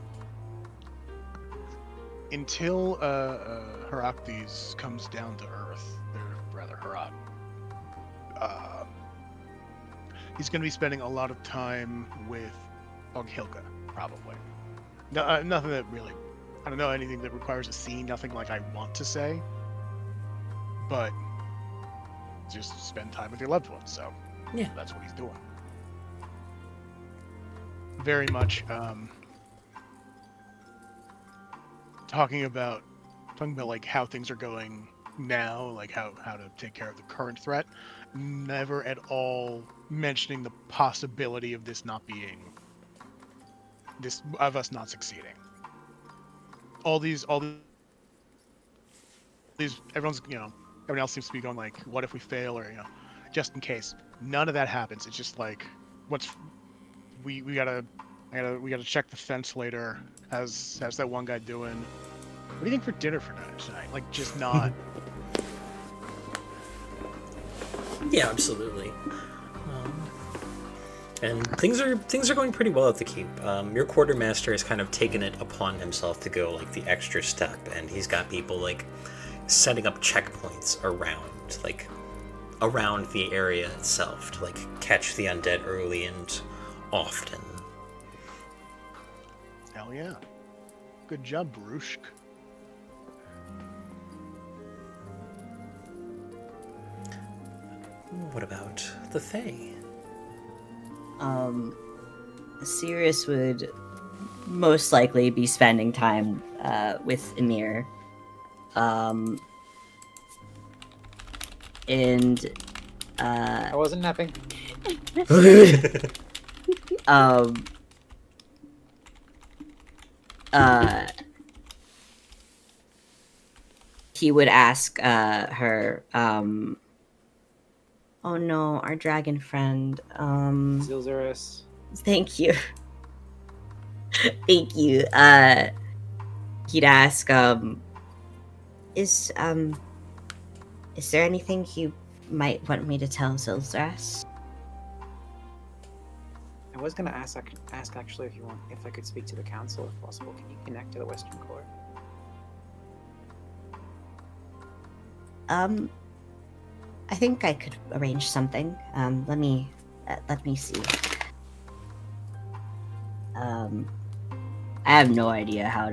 Heraktes comes down to earth, or rather Herat, he's going to be spending a lot of time with Hilka, probably. No, nothing that really, I don't know, anything that requires a scene, nothing like I want to say, but just spend time with your loved ones, so yeah, that's what he's doing. Very much talking about like how things are going now, like how to take care of the current threat, never at all mentioning the possibility of us not succeeding. All these everyone's, you know, everyone else seems to be going like, what if we fail, or, you know, just in case. None of that happens. It's just like, we gotta check the fence later. How's that one guy doing? What do you think for dinner for tonight? Like, just not. Yeah, absolutely. And things are going pretty well at the keep. Your quartermaster has kind of taken it upon himself to go like the extra step, and he's got people like setting up checkpoints around the area itself to like catch the undead early and often. Hell yeah! Good job, Bruiser. What about the Fae? Sirius would most likely be spending time with Emer. And I wasn't napping. He would ask her, Oh no, our dragon friend. Zilzurus. Thank you. Thank you. He'd ask, is there anything you might want me to tell Zilzras? I was gonna ask actually if I could speak to the council if possible. Can you connect to the Western Court? I think I could arrange something. Let me see. I have no idea how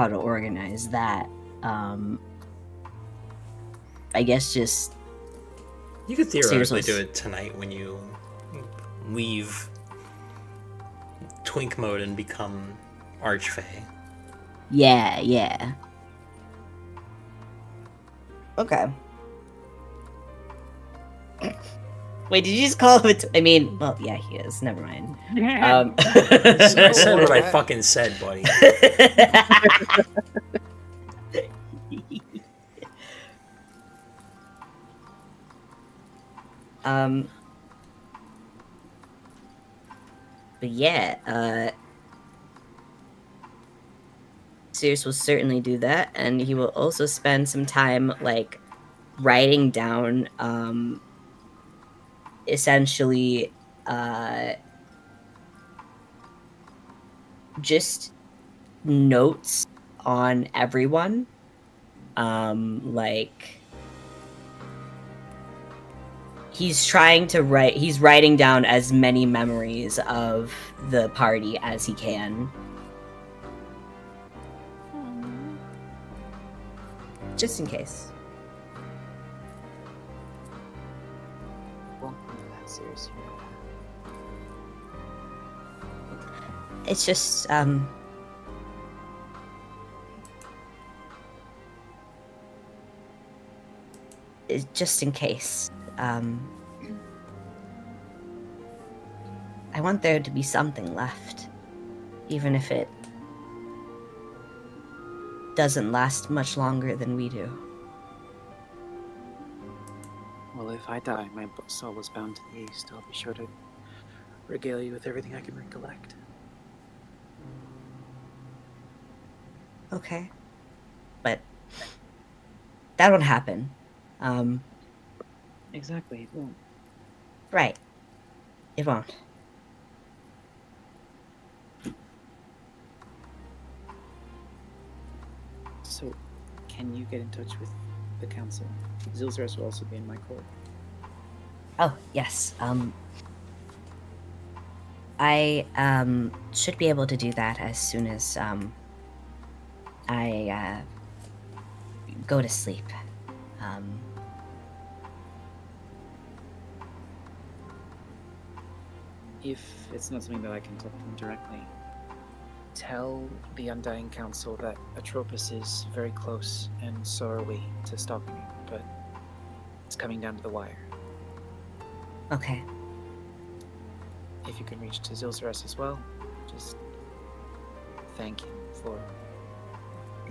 to organize that. I guess just You could theoretically Seriously. do it tonight when you leave Twink mode and become Archfey. yeah. Okay. Wait, did you just call him I mean, well, yeah, he is. Never mind. I said what I fucking said, buddy. But yeah, Sirius will certainly do that, and he will also spend some time, like, writing down, essentially, just notes on everyone. Like, he's writing down as many memories of the party as he can. Just in case. Won't be that serious, you know that. It's just, just in case. I want there to be something left, even if it doesn't last much longer than we do. Well, if I die, my soul is bound to the east. I'll be sure to regale you with everything I can recollect. Okay. But that won't happen. Exactly, it won't. Right. It won't. So, can you get in touch with the council? Zilzurus will also be in my court. Oh, yes. I should be able to do that as soon as I go to sleep. If it's not something that I can talk to them directly, tell the Undying Council that Atropus is very close, and so are we, to stopping it, but it's coming down to the wire. Okay. If you can reach to Zilzurus as well, just thank him for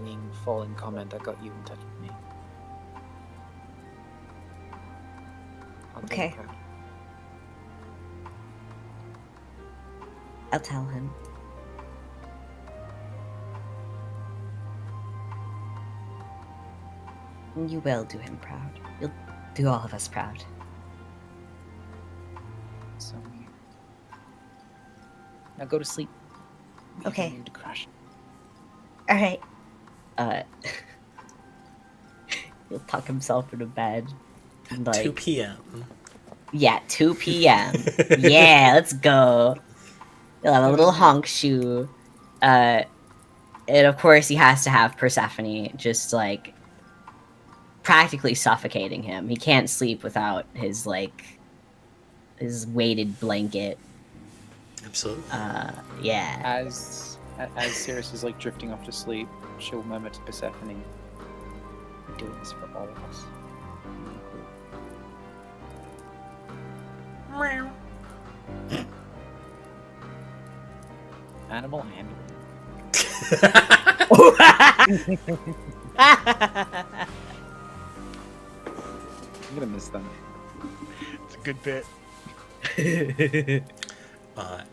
being fallen comment that got you in touch with me. I'll tell Okay. him proud. I'll tell him. You will do him proud. You'll do all of us proud. So weird. Now go to sleep. We Okay. have a mood to crash. All right. He'll tuck himself into bed. And, 2 like, p.m. yeah, 2 p.m. Yeah, let's go. He'll have a little honk shoe. And of course, he has to have Persephone just, like, practically suffocating him. He can't sleep without his, like, his weighted blanket. Absolutely. Yeah. As Sirius is like drifting off to sleep, she'll murmur to Persephone, "I'm doing this for all of us." Animal handling. I'm gonna miss them. It's a good bit.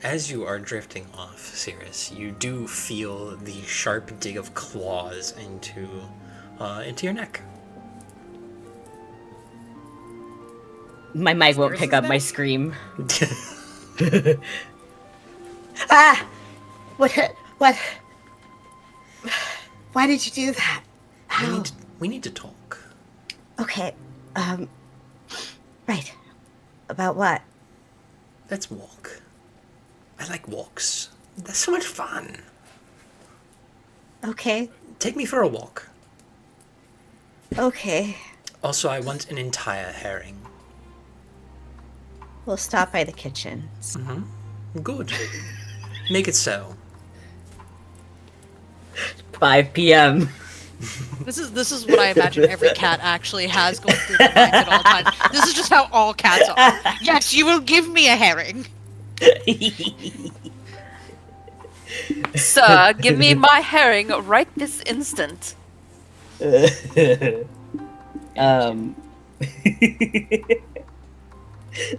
As you are drifting off, Cirrus, you do feel the sharp dig of claws into your neck. My mic won't Cirrus's pick up my neck? scream. Ah! What? Why did you do that? How? We need to talk. Okay. Right. About what? Let's walk. I like walks. That's so much fun. Okay. Take me for a walk. Okay. Also, I want an entire herring. We'll stop by the kitchen. Good. Make it so. 5 p.m. This is what I imagine every cat actually has going through their mind at all times. This is just how all cats are. Yes, you will give me a herring. Sir, give me my herring right this instant.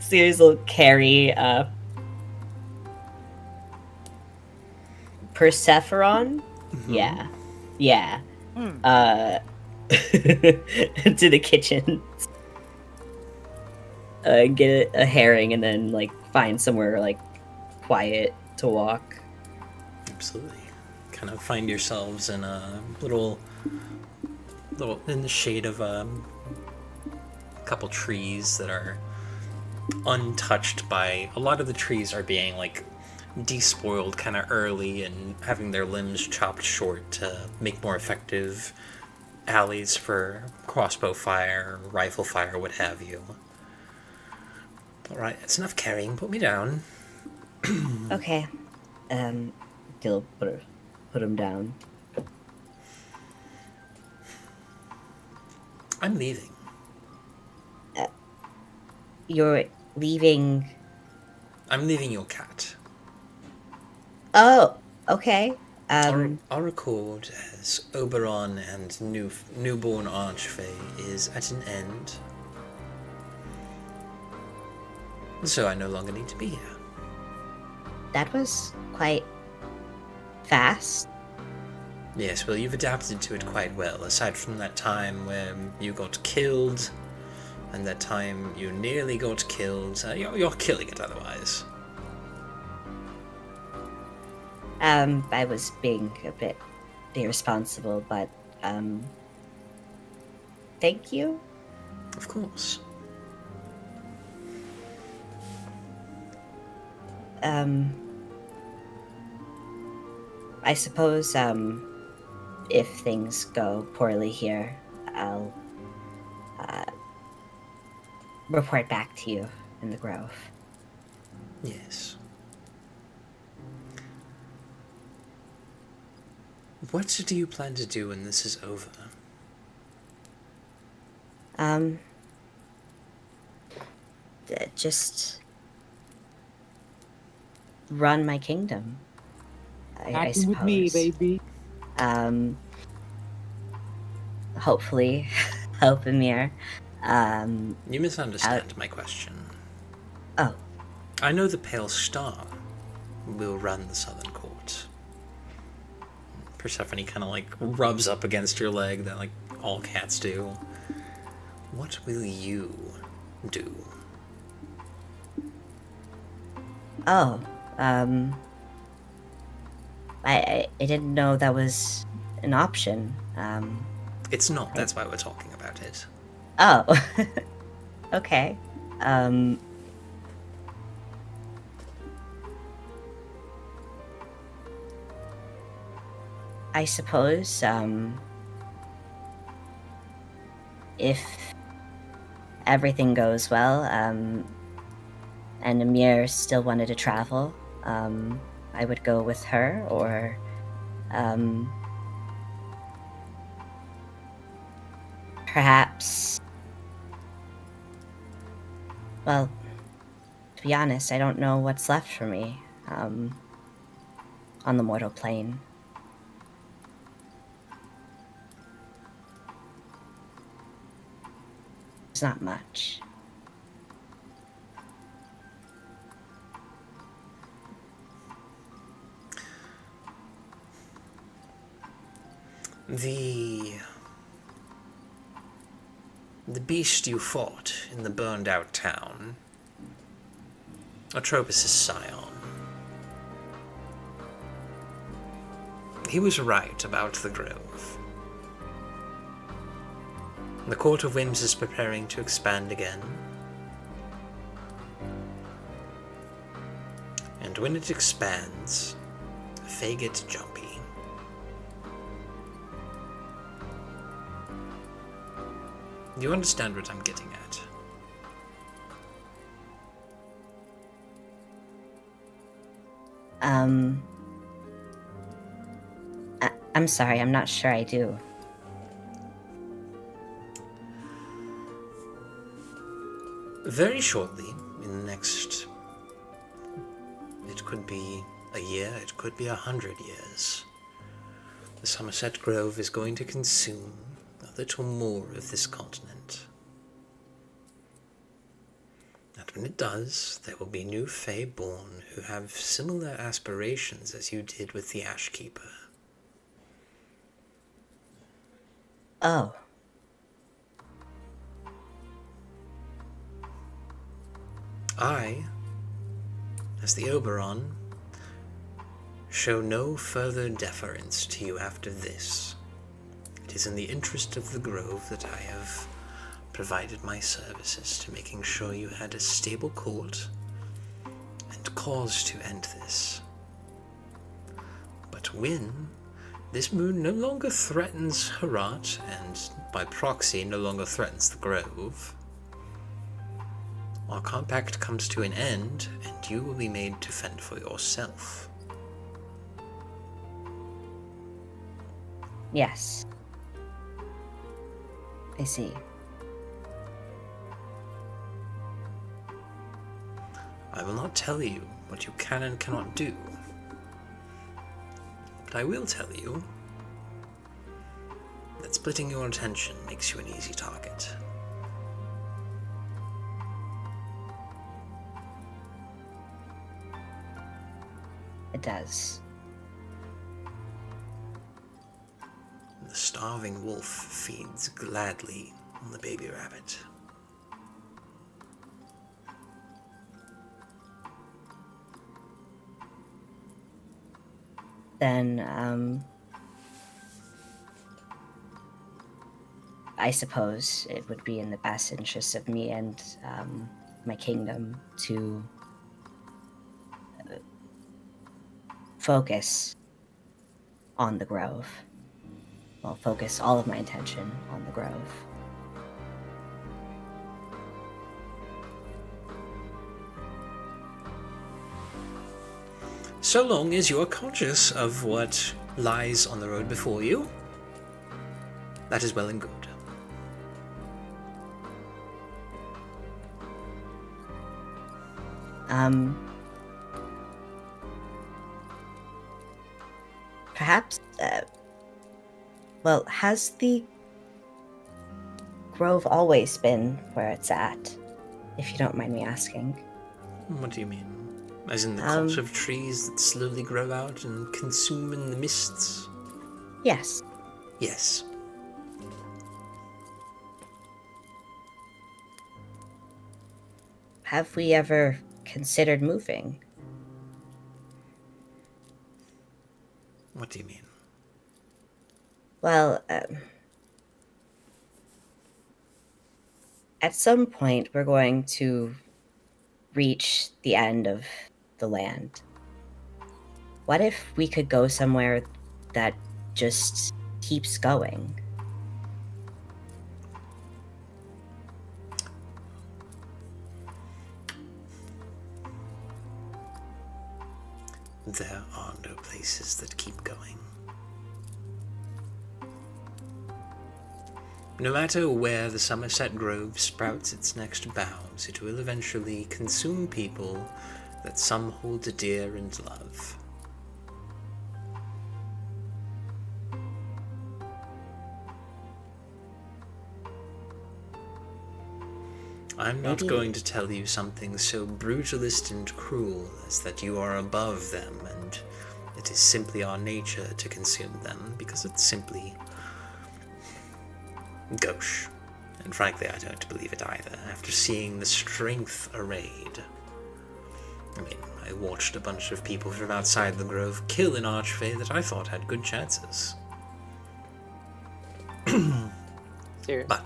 Sears will carry Persephone? Yeah. To the kitchen. Get a herring and then like find somewhere like quiet to walk. Absolutely. Kind of find yourselves in a little in the shade of a couple trees that are untouched by a lot of the trees are being like despoiled kind of early and having their limbs chopped short to make more effective alleys for crossbow fire, rifle fire, what have you. Alright, that's enough carrying. Put me down. Okay. Gil put him down. I'm leaving. You're leaving. I'm leaving your cat. Oh, okay. Our record as Oberon and newborn Archfey is at an end. So I no longer need to be here. That was quite fast. Yes, well, you've adapted to it quite well, aside from that time where you got killed, and that time you nearly got killed. You're killing it otherwise. I was being a bit irresponsible, but, thank you. Of course. I suppose, if things go poorly here, I'll, report back to you in the Grove. Yes. What do you plan to do when this is over? Just run my kingdom. I suppose. With me, baby. Hopefully help Emer. You misunderstand my question. Oh. I know the Pale Star will run the Southern Court. Persephone kind of like rubs up against your leg that like all cats do. What will you do? Oh, I didn't know that was an option. It's not, that's why we're talking about it. Oh. Okay. I suppose, if everything goes well, and Emer still wanted to travel, I would go with her, or, perhaps, well, to be honest, I don't know what's left for me, on the mortal plane. It's not much. The beast you fought in the burned-out town, Atropus' scion. He was right about the grove. The Court of Whims is preparing to expand again. And when it expands, Fae gets jumpy. You understand what I'm getting at? I'm sorry, I'm not sure I do. Very shortly, in the next... It could be a year, it could be 100 years. The Somerset Grove is going to consume a little more of this continent. And when it does, there will be new Fae born who have similar aspirations as you did with the Ashkeeper. Oh. I, as the Oberon, show no further deference to you after this. It is in the interest of the Grove that I have provided my services to making sure you had a stable court and cause to end this. But when this moon no longer threatens Herat, and by proxy no longer threatens the Grove, our compact comes to an end, and you will be made to fend for yourself. Yes. I see. I will not tell you what you can and cannot do, but I will tell you that splitting your attention makes you an easy target. It does. The starving wolf feeds gladly on the baby rabbit. Then, I suppose it would be in the best interest of me and my kingdom to focus on the Grove. Well, focus all of my attention on the Grove. So long as you are conscious of what lies on the road before you, that is well and good. Perhaps, well, has the Grove always been where it's at, if you don't mind me asking? What do you mean? As in the cult of trees that slowly grow out and consume in the mists? Yes. Yes. Have we ever considered moving? What do you mean? Well, at some point we're going to reach the end of the land. What if we could go somewhere that just keeps going? There are no places that keep going. No matter where the Somerset Grove sprouts its next boughs, it will eventually consume people that some hold dear and love. I'm not Maybe- going to tell you something so brutalist and cruel as that you are above them, and it is simply our nature to consume them, because it's simply gauche. And frankly, I don't believe it either, after seeing the strength arrayed. I mean, I watched a bunch of people from outside the grove kill an archfey that I thought had good chances. Serious? But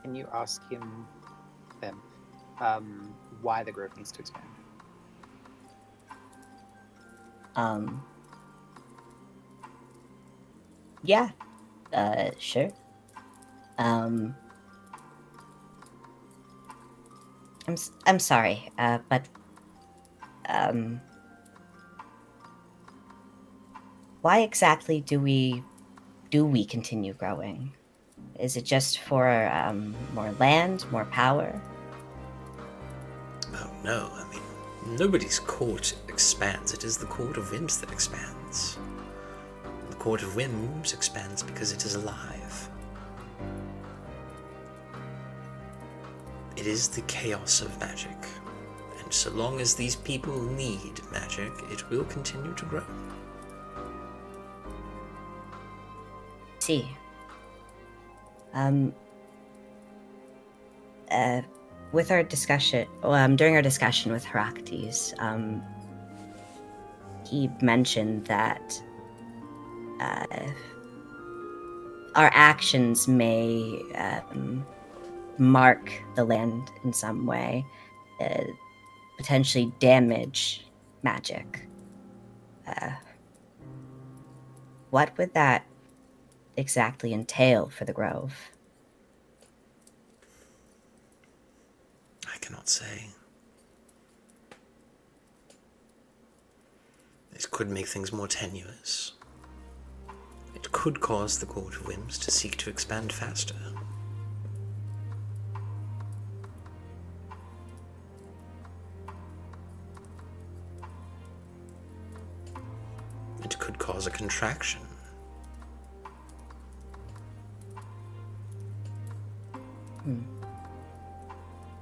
Can you ask them, why the grove needs to expand? Yeah. Sure. I'm sorry, but why exactly do we continue growing? Is it just for more land, more power? oh no, I mean, nobody's court expands. It is the court of whims that expands. The court of whims expands because it is alive. It is the chaos of magic, and so long as these people need magic, it will continue to grow. See. With our discussion, during our discussion with Heraktes, he mentioned that our actions may mark the land in some way, potentially damage magic. What would that exactly entail for the Grove? I cannot say. It could make things more tenuous. It could cause the Court of Whims to seek to expand faster. It could cause a contraction.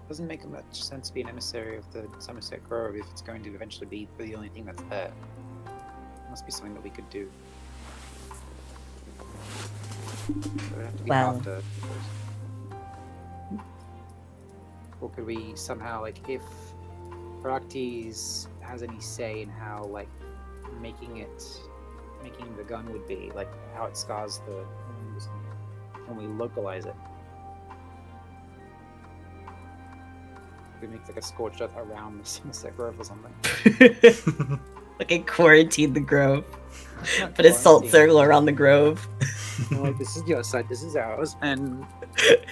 Doesn't make much sense to be an emissary of the Somerset Grove if it's going to eventually be the only thing that's there. Must be something that we could do. So it would have to be Well- after. Or could we somehow, like, if Heraktes has any say in how, like, making the gun would be, like, how it scars the wounds, when we localize it? We make like a scorched earth around the Somerset Grove or something. Like a quarantine the Grove. Not Put a salt quarantine. circle around the Grove. We're like, this is your side, this is ours, and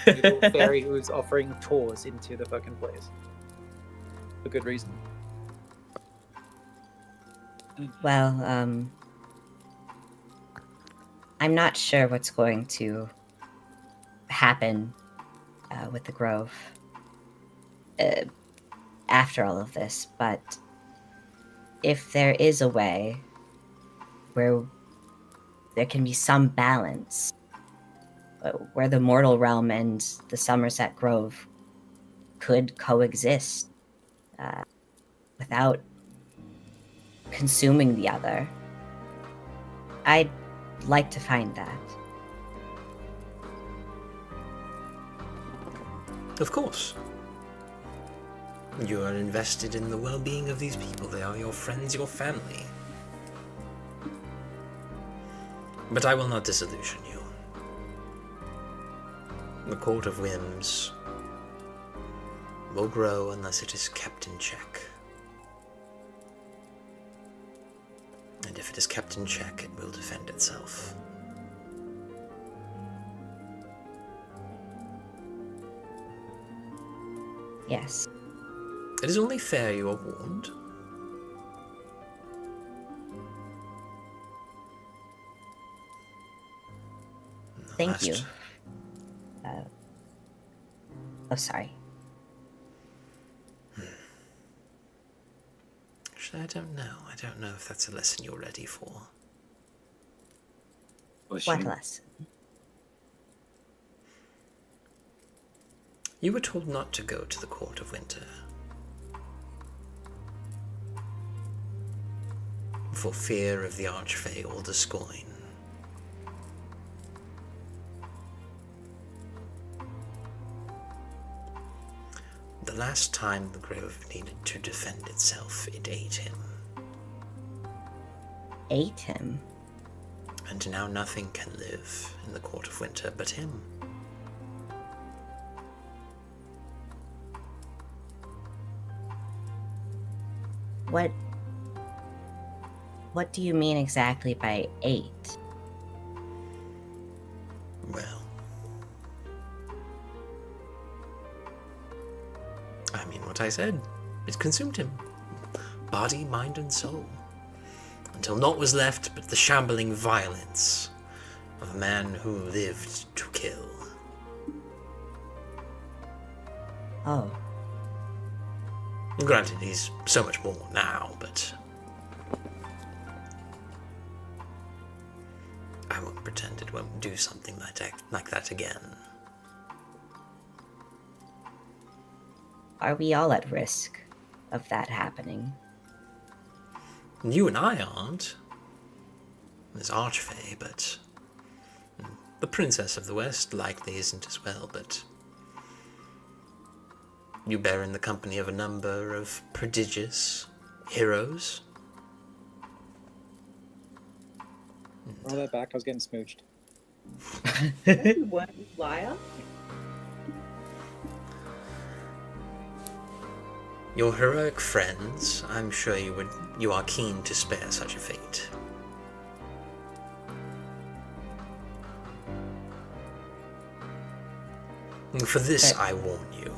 little fairy who's offering tours into the fucking place for good reason. Well, I'm not sure what's going to happen with the Grove after all of this, but if there is a way where there can be some balance, where the mortal realm and the Somerset Grove could coexist without consuming the other, I'd like to find that. Of course. You are invested in the well-being of these people. They are your friends, your family. But I will not disillusion you. The Court of Whims will grow unless it is kept in check. And if it is kept in check, it will defend itself. Yes. It is only fair you are warned. Thank you. Oh, sorry. Actually, I don't know. I don't know if that's a lesson you're ready for. What lesson? You were told not to go to the Court of Winter. For fear of the Archfey or the Scoin. The last time the Grove needed to defend itself, it ate him. Ate him? And now nothing can live in the Court of Winter but him. What do you mean exactly by ate? Well, I mean what I said. It consumed him. Body, mind, and soul. Until naught was left but the shambling violence of a man who lived to kill. Oh. Granted, he's so much more now, but I won't pretend it won't do something like that again. Are we all at risk of that happening? You and I aren't. There's Archfey, but the Princess of the West likely isn't as well, but you bear in the company of a number of prodigious heroes. Roll that back, I was getting smooched. What? Liar? Your heroic friends, I'm sure you are keen to spare such a fate. And for this, I warn you.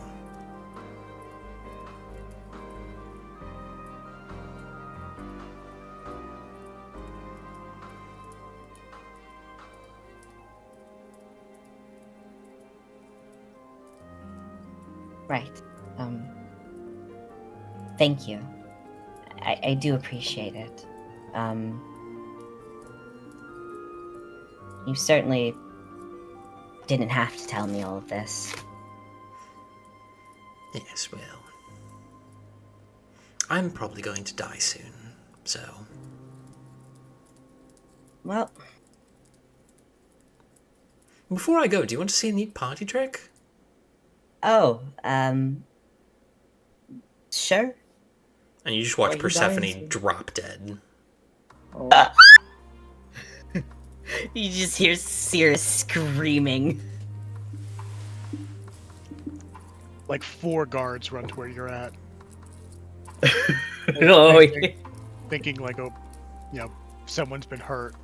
Right. Thank you. I do appreciate it. You certainly didn't have to tell me all of this. Yes, well, I'm probably going to die soon, so... Well... Before I go, do you want to see a neat party trick? Oh, sure. And you just watch Well, Persephone drop dead. Oh. You just hear Cirrus screaming. Like 4 guards run to where you're at. Oh, Thinking like, oh, you know, someone's been hurt.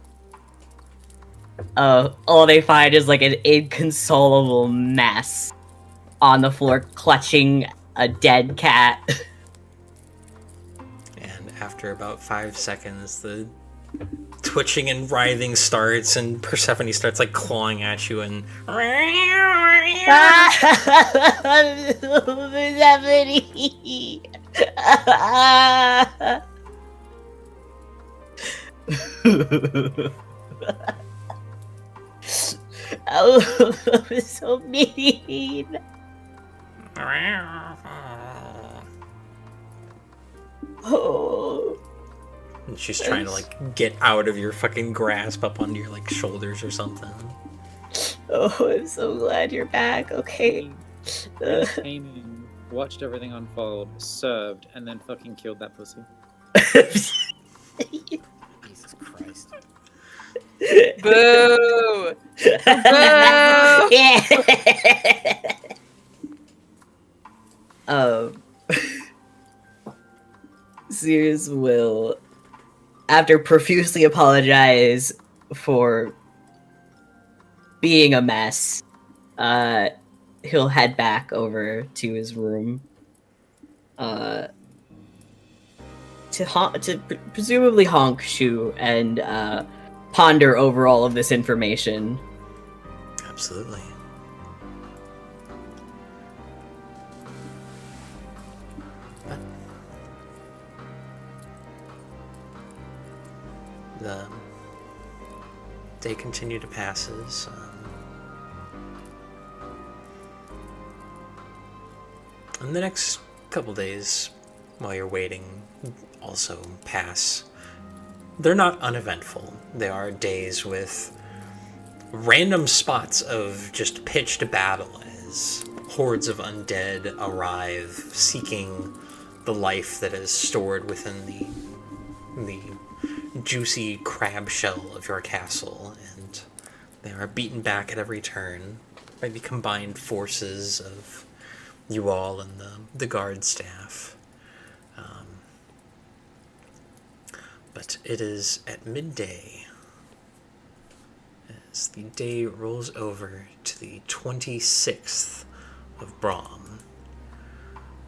All they find is like an inconsolable mess on the floor, clutching a dead cat. And after about 5 seconds, the twitching and writhing starts, and Persephone starts like clawing at you and... Oh, that was so mean. Oh. And she's trying to like get out of your fucking grasp up onto your like shoulders or something. Oh, I'm so glad you're back. Okay. Came in, watched everything unfold, served, and then fucking killed that pussy. Jesus Christ. Boo! Boo! Sears will, after profusely apologize for being a mess, he'll head back over to his room, to presumably honk Shu and ponder over all of this information. Absolutely. The day continued to passes. And the next couple days, while you're waiting, also pass. They're not uneventful. They are days with random spots of just pitched battle as hordes of undead arrive, seeking the life that is stored within the juicy crab shell of your castle, and they are beaten back at every turn by the combined forces of you all and the guard staff. But it is at midday, as the day rolls over to the 26th of Brahm,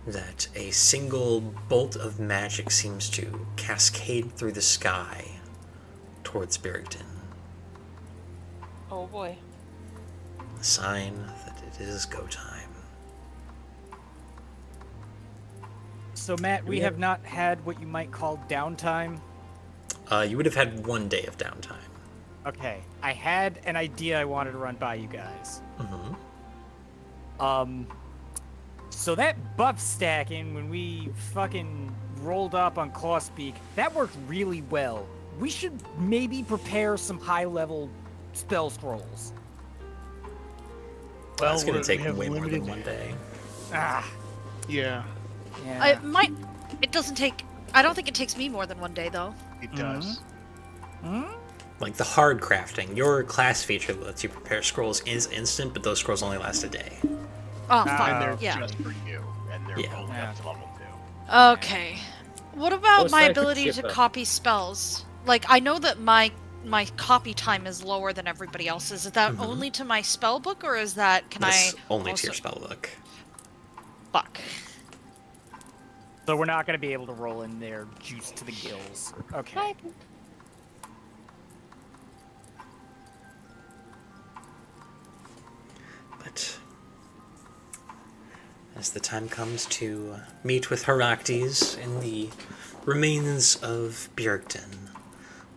that a single bolt of magic seems to cascade through the sky towards Birgton. Oh boy. A sign that it is go time. So, Matt, we have not had what you might call downtime. You would have had 1 day of downtime. Okay, I had an idea I wanted to run by you guys. Mm-hmm. So that buff stacking, when we fucking rolled up on Clawspeak, that worked really well. We should maybe prepare some high-level spell scrolls. Well, that's going to take we have way more than limited- 1 day. Ah, Yeah, yeah. It doesn't take. I don't think it takes me more than 1 day though. it does. Like the hard crafting, your class feature that lets you prepare scrolls is instant, but those scrolls only last a day. Oh, And fine. they're Yeah. just for you, and they're Yeah. only up to level 2. Okay. What about Most my likely ability to cheaper. copy spells? Like, I know that my copy time is lower than everybody else's. Is that Mhm. only to my spell book, or is that can That's I only also... to your spellbook. Fuck. So we're not going to be able to roll in there juice to the gills. Okay. But as the time comes to meet with Heraktes in the remains of Bjergton,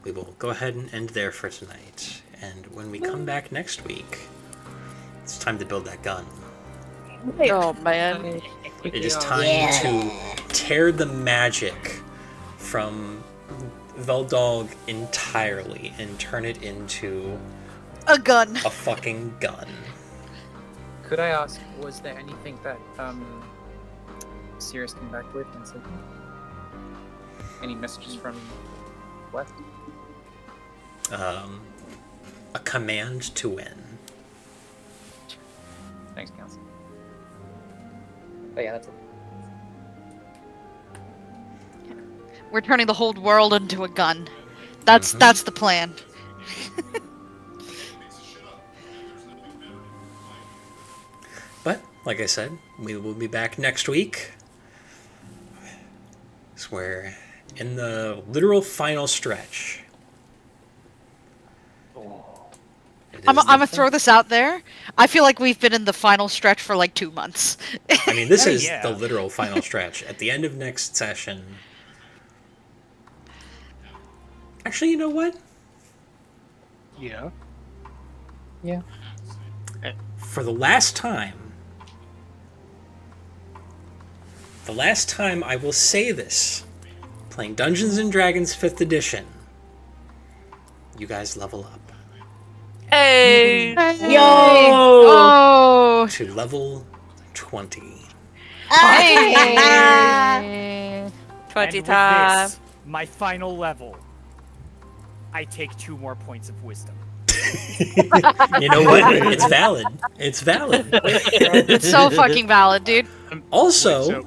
we will go ahead and end there for tonight. And when we come back next week, it's time to build that gun. Oh man. It is time to tear the magic from Veldalg entirely and turn it into A gun. a fucking gun. Could I ask, was there anything that Sirius came back with and said? Any messages from what? A command to win. Thanks, Council. Oh yeah, that's it. We're turning the whole world into a gun. That's the plan. But, like I said, we will be back next week. It's where, in the literal final stretch. I'm gonna throw this out there. I feel like we've been in the final stretch for like 2 months. I mean, this Oh, is yeah. the literal final stretch. At the end of next session. Actually, you know what? Yeah. Yeah. For the last time I will say this, playing Dungeons and Dragons 5th edition, you guys level up Hey. Yo! Oh. to level 20. Hey. 20 And with time. this, my final level, I take 2 more points of wisdom. You know what? It's valid. It's valid. It's so fucking valid, dude. Also, Wait, so-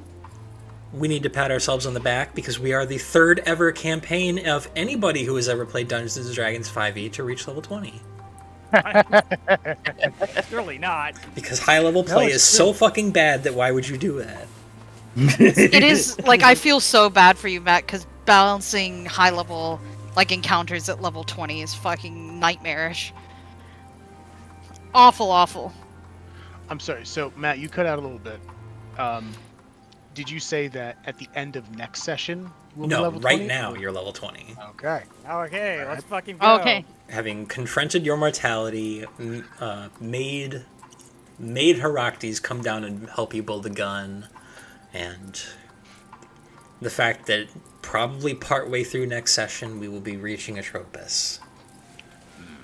we need to pat ourselves on the back because we are the 3rd ever campaign of anybody who has ever played Dungeons & Dragons 5e to reach level 20. Surely not. Because high level play it's is true. so fucking bad that why would you do that? It is like I feel so bad for you, Matt, because balancing high level like encounters at level 20 is fucking nightmarish. Awful, awful. I'm sorry. So, Matt, you cut out a little bit. Did you say that at the end of next session we'll be No, level right 20? now you're level 20. Okay. Okay, let's fucking go. Okay. Having confronted your mortality, made Heraktes come down and help you build a gun, And the fact that probably partway through next session we will be reaching Atropus.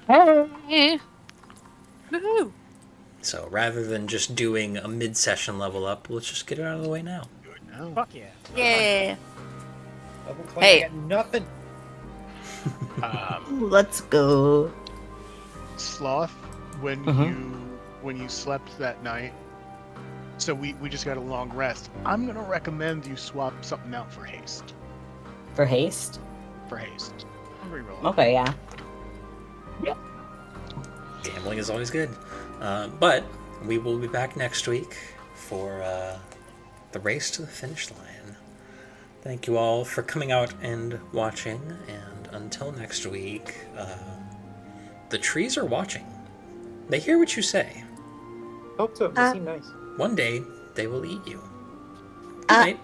Woohoo! So rather than just doing a mid-session level up, let's just get it out of the way now. Do it now. Fuck yeah. Yeah. Double click, Hey. I got nothing. Let's go. Sloth, when you slept that night, so we just got a long rest. I'm gonna recommend you swap something out for haste. For haste? For haste. Reroll. Okay, yeah. Gambling is always good. But we will be back next week for the race to the finish line. Thank you all for coming out and watching, and until next week, the trees are watching. They hear what you say. Hope so. They seem nice. One day, they will eat you. Good night.